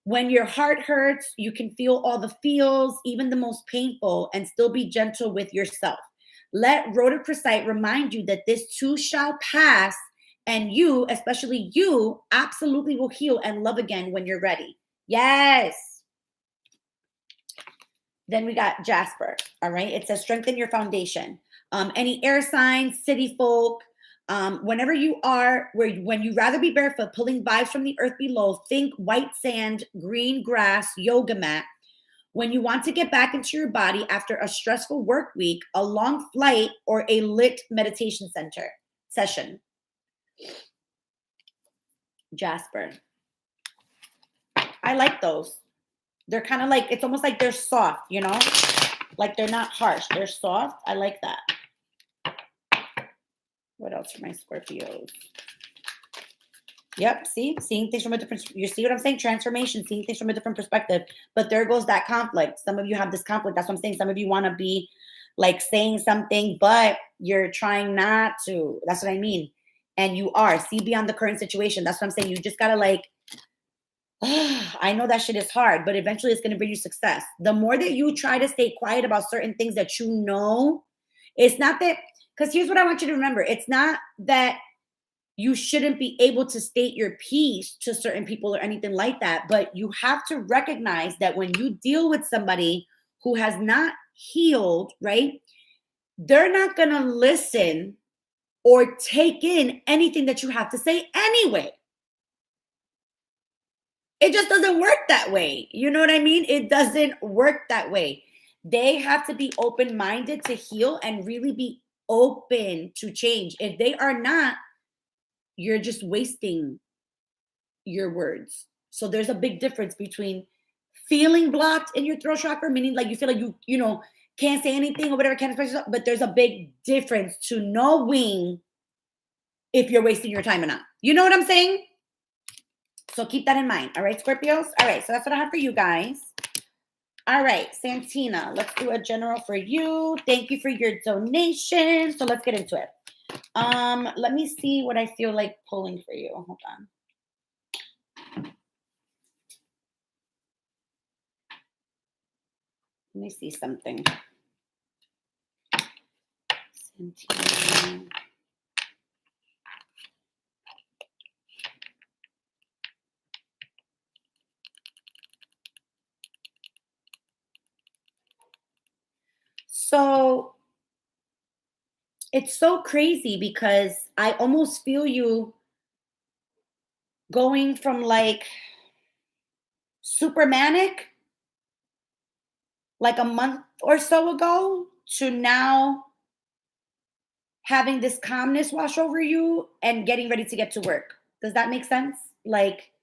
When your heart hurts, you can feel all the feels, even the most painful, and still be gentle with yourself. Let rhodochrosite remind you that this too shall pass, and you, especially you, absolutely will heal and love again when you're ready. Yes. Then we got Jasper. All right. It says strengthen your foundation. Any air signs, city folk, Whenever you are when you rather be barefoot, pulling vibes from the earth below, think white sand, green grass, yoga mat. When you want to get back into your body after a stressful work week, a long flight, or a lit meditation center session. Jasper. I like those. They're kind of like, it's almost like they're soft, you know? Like they're not harsh. They're soft. I like that. What else for my Scorpios? Yep, see? Seeing things from a different, you see what I'm saying? Transformation, seeing things from a different perspective. But there goes that conflict. Some of you have this conflict. That's what I'm saying. Some of you want to be like saying something, but you're trying not to. That's what I mean. And you are. See beyond the current situation. That's what I'm saying. You just got to like, I know that shit is hard, but eventually it's going to bring you success. The more that you try to stay quiet about certain things that you know, it's not that, because here's what I want you to remember. It's not that you shouldn't be able to state your piece to certain people or anything like that, but you have to recognize that when you deal with somebody who has not healed, right, they're not going to listen or take in anything that you have to say anyway. It just doesn't work that way. You know what I mean? It doesn't work that way. They have to be open-minded to heal and really be open to change. If they are not, you're just wasting your words. So there's a big difference between feeling blocked in your throat chakra, meaning like you feel like you know, can't say anything or whatever, can't express yourself, but there's a big difference to knowing if you're wasting your time or not. You know what I'm saying? So keep that in mind. All right, Scorpios? All right, so that's what I have for you guys. All right, Santina, let's do a general for you. Thank you for your donation. So let's get into it. Let me see what I feel like pulling for you. Hold on. Let me see something. Santina. So it's so crazy because I almost feel you going from like super manic like a month or so ago to now having this calmness wash over you and getting ready to get to work. Does that make sense? Like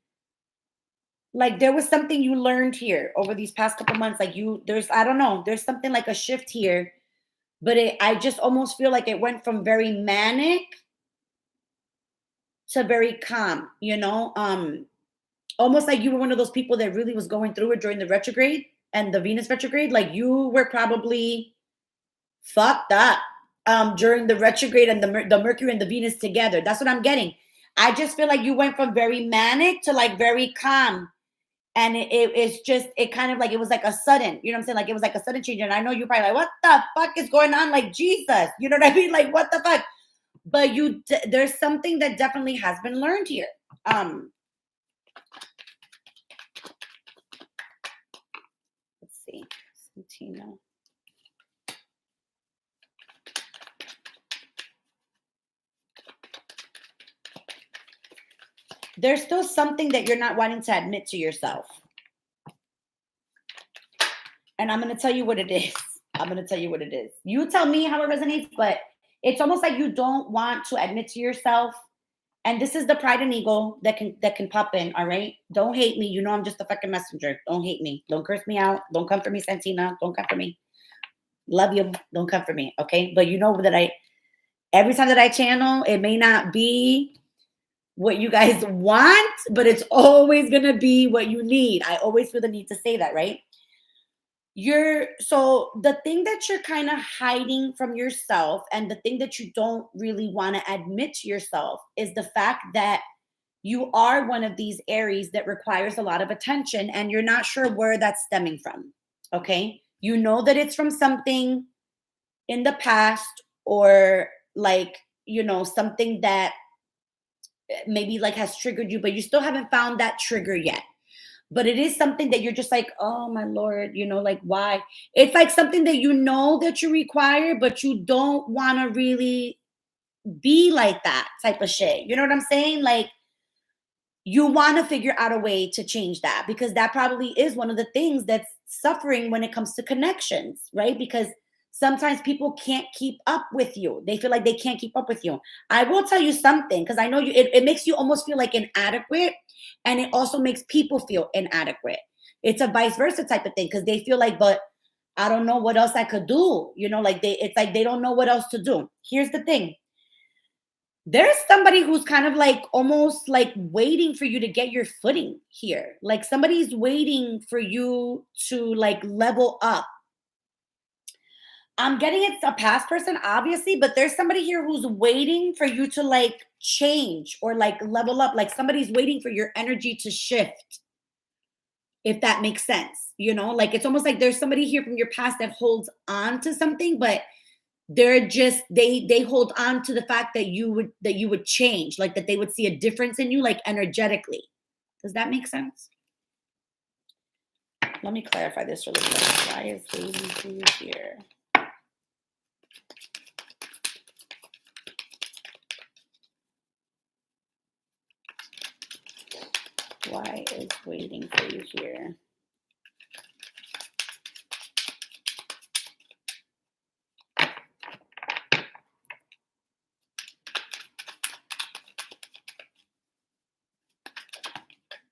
there was something you learned here over these past couple months. Like I don't know, there's something like a shift here, but I just almost feel like it went from very manic to very calm, you know? Almost like you were one of those people that really was going through it during the retrograde and the Venus retrograde. Like you were probably fucked up during the retrograde and the Mercury and the Venus together. That's what I'm getting. I just feel like you went from very manic to like very calm. And it's just, it kind of like, it was like a sudden, you know what I'm saying? Like, it was like a sudden change. And I know you're probably like, what the fuck is going on? Like, Jesus, you know what I mean? Like, what the fuck? But there's something that definitely has been learned here. Let's see, Santina. There's still something that you're not wanting to admit to yourself. And I'm going to tell you what it is. You tell me how it resonates, but it's almost like you don't want to admit to yourself. And this is the pride and ego that can pop in, all right? Don't hate me. You know I'm just a fucking messenger. Don't hate me. Don't curse me out. Don't come for me, Santina. Don't come for me. Love you. Don't come for me, okay? But you know that every time that I channel, it may not be what you guys want, but it's always going to be what you need. I always feel the need to say that, right? So the thing that you're kind of hiding from yourself and the thing that you don't really want to admit to yourself is the fact that you are one of these Aries that requires a lot of attention and you're not sure where that's stemming from. Okay. You know that it's from something in the past or like, you know, something that maybe like has triggered you, but you still haven't found that trigger yet. But it is something that you're just like, oh my Lord, you know, like why? It's like something that you know that you require, but you don't want to really be like that type of shit. You know what I'm saying? Like, you want to figure out a way to change that, because that probably is one of the things that's suffering when it comes to connections, right? Because sometimes people can't keep up with you. They feel like they can't keep up with you. I will tell you something, because I know you, it makes you almost feel like inadequate, and it also makes people feel inadequate. It's a vice versa type of thing, because they feel like, but I don't know what else I could do. You know, like it's like they don't know what else to do. Here's the thing. There's somebody who's kind of like almost like waiting for you to get your footing here. Like somebody's waiting for you to like level up. I'm getting it's a past person, obviously, but there's somebody here who's waiting for you to like change or like level up. Like somebody's waiting for your energy to shift, if that makes sense. You know, like it's almost like there's somebody here from your past that holds on to something, but they're just they hold on to the fact that you would change, like that they would see a difference in you, like energetically. Does that make sense? Let me clarify this really quick. Why is waiting for you here? Why is waiting for you here?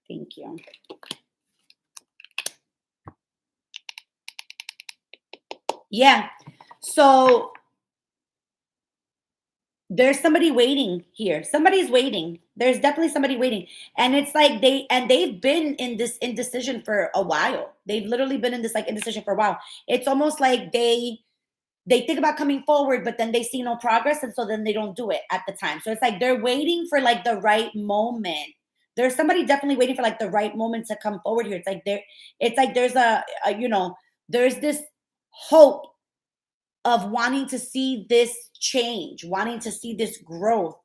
Thank you. Yeah. So there's somebody waiting here. Somebody's waiting. There's definitely somebody waiting. And it's like they've been in this indecision for a while. They've literally been in this like indecision for a while. It's almost like they think about coming forward, but then they see no progress, and so then they don't do it at the time. So it's like they're waiting for like the right moment. There's somebody definitely waiting for like the right moment to come forward here. It's like there's a you know, there's this hope of wanting to see this change, wanting to see this growth,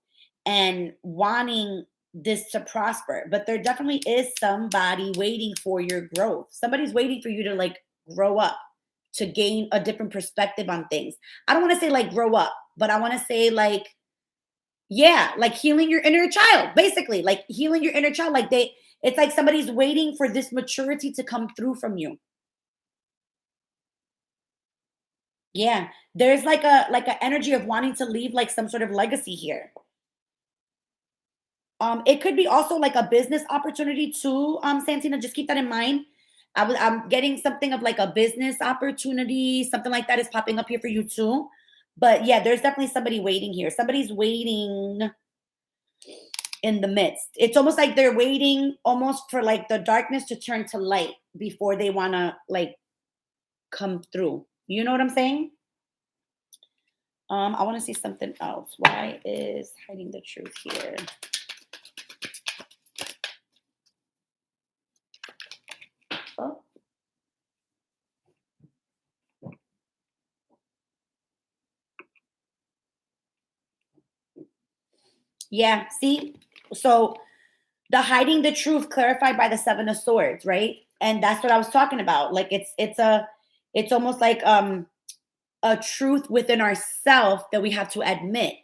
and wanting this to prosper. But there definitely is somebody waiting for your growth. Somebody's waiting for you to like grow up, to gain a different perspective on things. I don't want to say like grow up, but I want to say like, yeah, like healing your inner child, basically, like healing your inner child. It's like somebody's waiting for this maturity to come through from you. Yeah, there's like a energy of wanting to leave like some sort of legacy here. It could be also like a business opportunity too, Santina. Just keep that in mind. I'm getting something of like a business opportunity, something like that is popping up here for you too. But yeah, there's definitely somebody waiting here. Somebody's waiting in the midst. It's almost like they're waiting almost for like the darkness to turn to light before they want to like come through. You know what I'm saying? I want to see something else. Why is hiding the truth here? Oh. Yeah, see? So the hiding the truth clarified by the seven of swords, right? And that's what I was talking about. Like it's almost like a truth within ourselves that we have to admit.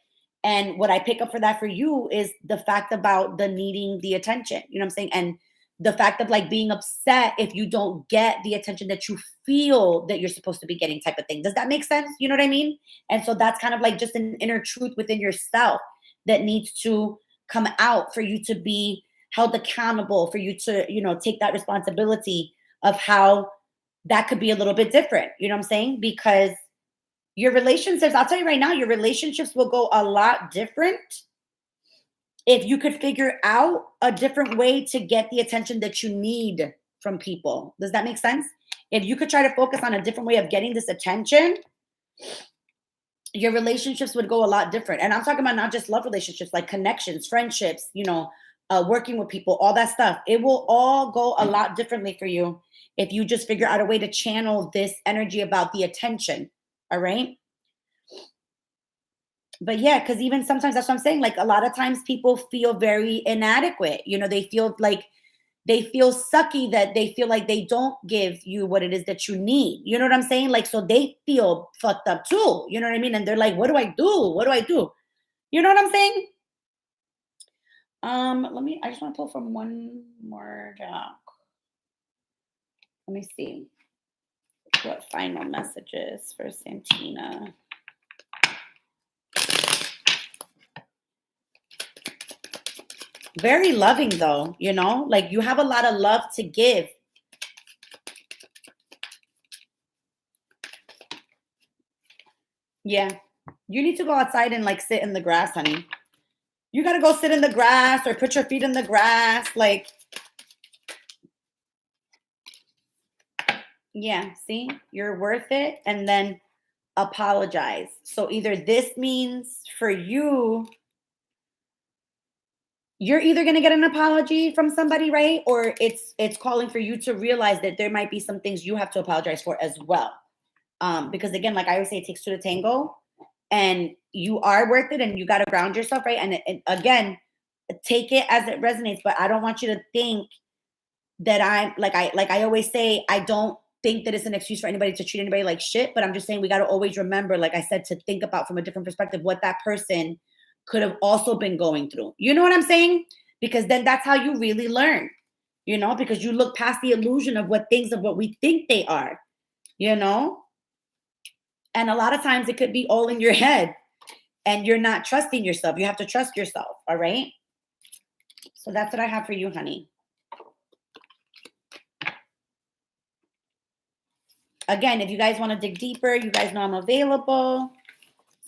And what I pick up for that for you is the fact about the needing the attention. You know what I'm saying? And the fact of like being upset if you don't get the attention that you feel that you're supposed to be getting, type of thing. Does that make sense? You know what I mean? And so that's kind of like just an inner truth within yourself that needs to come out for you to be held accountable, for you to, you know, take that responsibility of how that could be a little bit different. You know what I'm saying? Because your relationships, I'll tell you right now, your relationships will go a lot different if you could figure out a different way to get the attention that you need from people. Does that make sense? If you could try to focus on a different way of getting this attention, your relationships would go a lot different. And I'm talking about not just love relationships, like connections, friendships, you know, working with people, all that stuff. It will all go a lot differently for you if you just figure out a way to channel this energy about the attention. All right. But yeah, because even sometimes that's what I'm saying. Like a lot of times people feel very inadequate. You know, they feel like they feel sucky, that they feel like they don't give you what it is that you need. You know what I'm saying? Like, so they feel fucked up too. You know what I mean? And they're like, what do I do? What do I do? You know what I'm saying? I just want to pull from one more deck. Let me see what final messages for Santina. Very loving though, you know, like you have a lot of love to give. Yeah. You need to go outside and like sit in the grass, honey. You got to go sit in the grass or put your feet in the grass. Like, yeah, see, you're worth it. And then apologize. So either this means for you, you're either going to get an apology from somebody, right? Or it's calling for you to realize that there might be some things you have to apologize for as well. Because again, like I always say, it takes two to tango, and you are worth it, and you got to ground yourself, right? And again, take it as it resonates, but I don't want you to think that I'm like I always say, I don't think that it's an excuse for anybody to treat anybody like shit, but I'm just saying we got to always remember, like I said, to think about from a different perspective what that person could have also been going through. You know what I'm saying? Because then that's how you really learn, you know, because you look past the illusion of what we think they are, you know? And a lot of times it could be all in your head and you're not trusting yourself. You have to trust yourself, all right? So that's what I have for you, honey. Again, if you guys want to dig deeper, you guys know I'm available.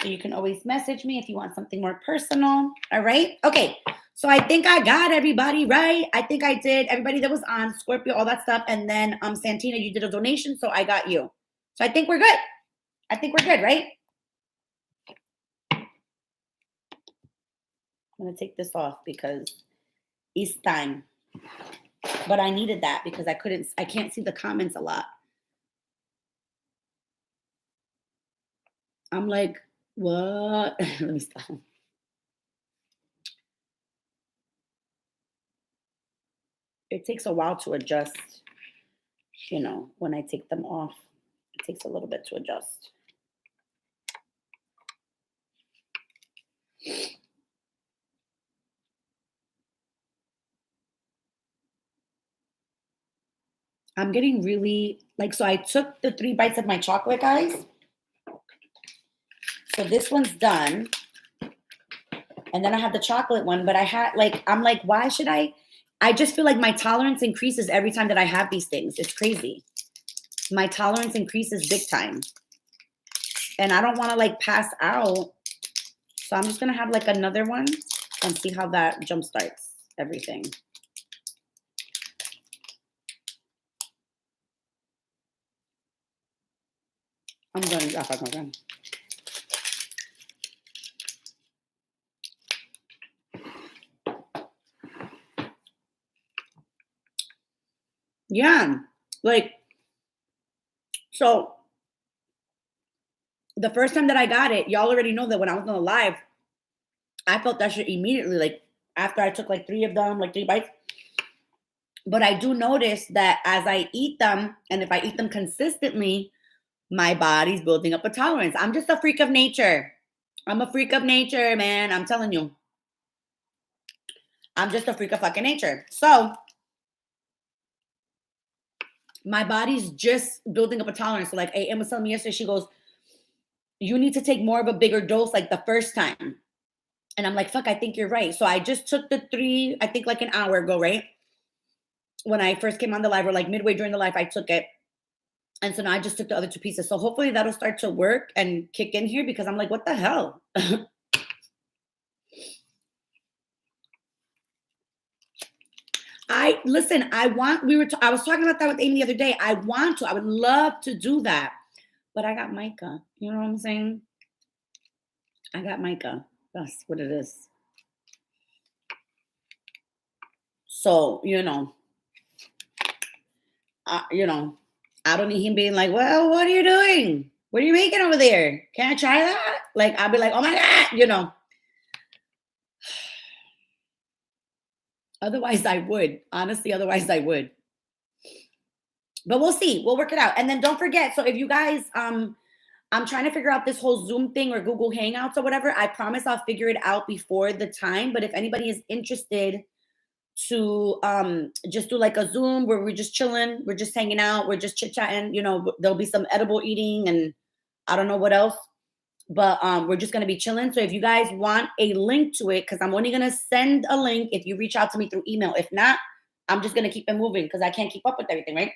So you can always message me if you want something more personal. All right. Okay. So I think I got everybody right. I think I did. Everybody that was on, Scorpio, all that stuff. And then Santina, you did a donation. So I got you. So I think we're good. I think we're good, right? I'm going to take this off because it's time. But I needed that because I can't see the comments a lot. I'm like, what? Let me stop. It takes a while to adjust, you know, when I take them off. It takes a little bit to adjust. I'm getting really, like, so I took the 3 bites of my chocolate, guys. So this one's done. And then I have the chocolate one, but I'm like, why should I just feel like my tolerance increases every time that I have these things. It's crazy. My tolerance increases big time. And I don't want to like pass out. So I'm just going to have like another one and see how that jump starts everything. I'm going off my gun. Yeah. Like, so the first time that I got it, y'all already know that when I was on the live, I felt that shit immediately, like after I took like 3 of them, like 3 bites. But I do notice that as I eat them, and if I eat them consistently, my body's building up a tolerance. I'm just a freak of nature. I'm a freak of nature, man. I'm telling you. I'm just a freak of fucking nature. So my body's just building up a tolerance. So like AM was telling me yesterday, she goes, you need to take more of a bigger dose like the first time. And I'm like, fuck, I think you're right. So I just took the 3, I think like an hour ago, right? When I first came on the live, or like midway during the live, I took it. And so now I just took the other 2 pieces. So hopefully that'll start to work and kick in here, because I'm like, what the hell? I was talking about that with Amy the other day. I would love to do that, but I got Micah. You know what I'm saying? I got Micah. That's what it is. So, you know, I don't need him being like, well, what are you doing? What are you making over there? Can I try that? Like, I'll be like, oh my God, you know. Otherwise, I would. Honestly, otherwise, I would. But we'll see. We'll work it out. And then don't forget. So if you guys, I'm trying to figure out this whole Zoom thing or Google Hangouts or whatever. I promise I'll figure it out before the time. But if anybody is interested to just do like a Zoom where we're just chilling, we're just hanging out, we're just chit-chatting, you know, there'll be some edible eating and I don't know what else. But we're just gonna be chilling. So if you guys want a link to it, because I'm only gonna send a link if you reach out to me through email. If not, I'm just gonna keep it moving because I can't keep up with everything, right?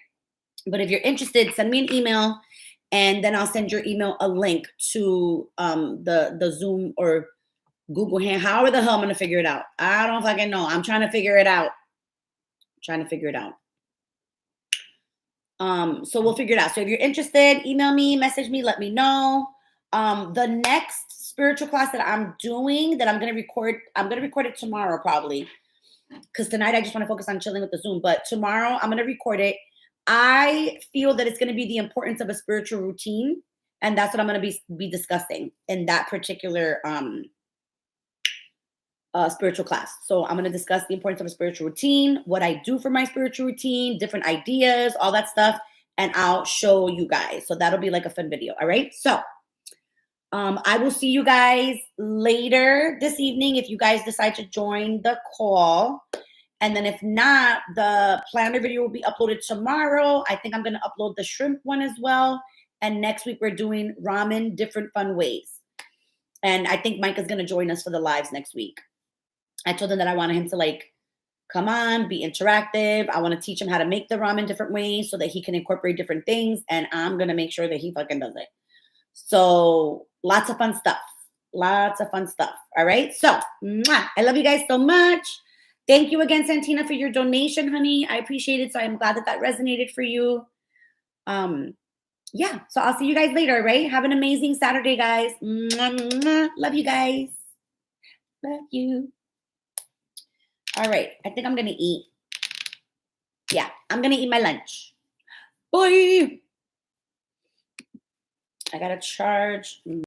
But if you're interested, send me an email and then I'll send your email a link to the Zoom or Google Hand. However the hell I'm gonna figure it out. I don't fucking know. I'm trying to figure it out. So we'll figure it out. So if you're interested, email me, message me, let me know. The next spiritual class that I'm doing that I'm gonna record it tomorrow probably. Because tonight I just want to focus on chilling with the Zoom. But tomorrow I'm gonna record it. I feel that it's gonna be the importance of a spiritual routine, and that's what I'm gonna be discussing in that particular spiritual class. So I'm going to discuss the importance of a spiritual routine, what I do for my spiritual routine, different ideas, all that stuff, and I'll show you guys. So that'll be like a fun video. All right. So I will see you guys later this evening if you guys decide to join the call. And then if not, the planner video will be uploaded tomorrow. I think I'm going to upload the shrimp one as well. And next week we're doing ramen different fun ways. And I think Mike is going to join us for the lives next week. I told him that I wanted him to like come on, be interactive. I want to teach him how to make the ramen different ways so that he can incorporate different things. And I'm going to make sure that he fucking does it. So lots of fun stuff. All right. So I love you guys so much. Thank you again, Santina, for your donation, honey. I appreciate it. So I'm glad that resonated for you. Yeah. So I'll see you guys later. Right. Have an amazing Saturday, guys. Love you guys. Love you. All right, I think I'm going to eat. Yeah, I'm going to eat my lunch. Bye. I got to charge.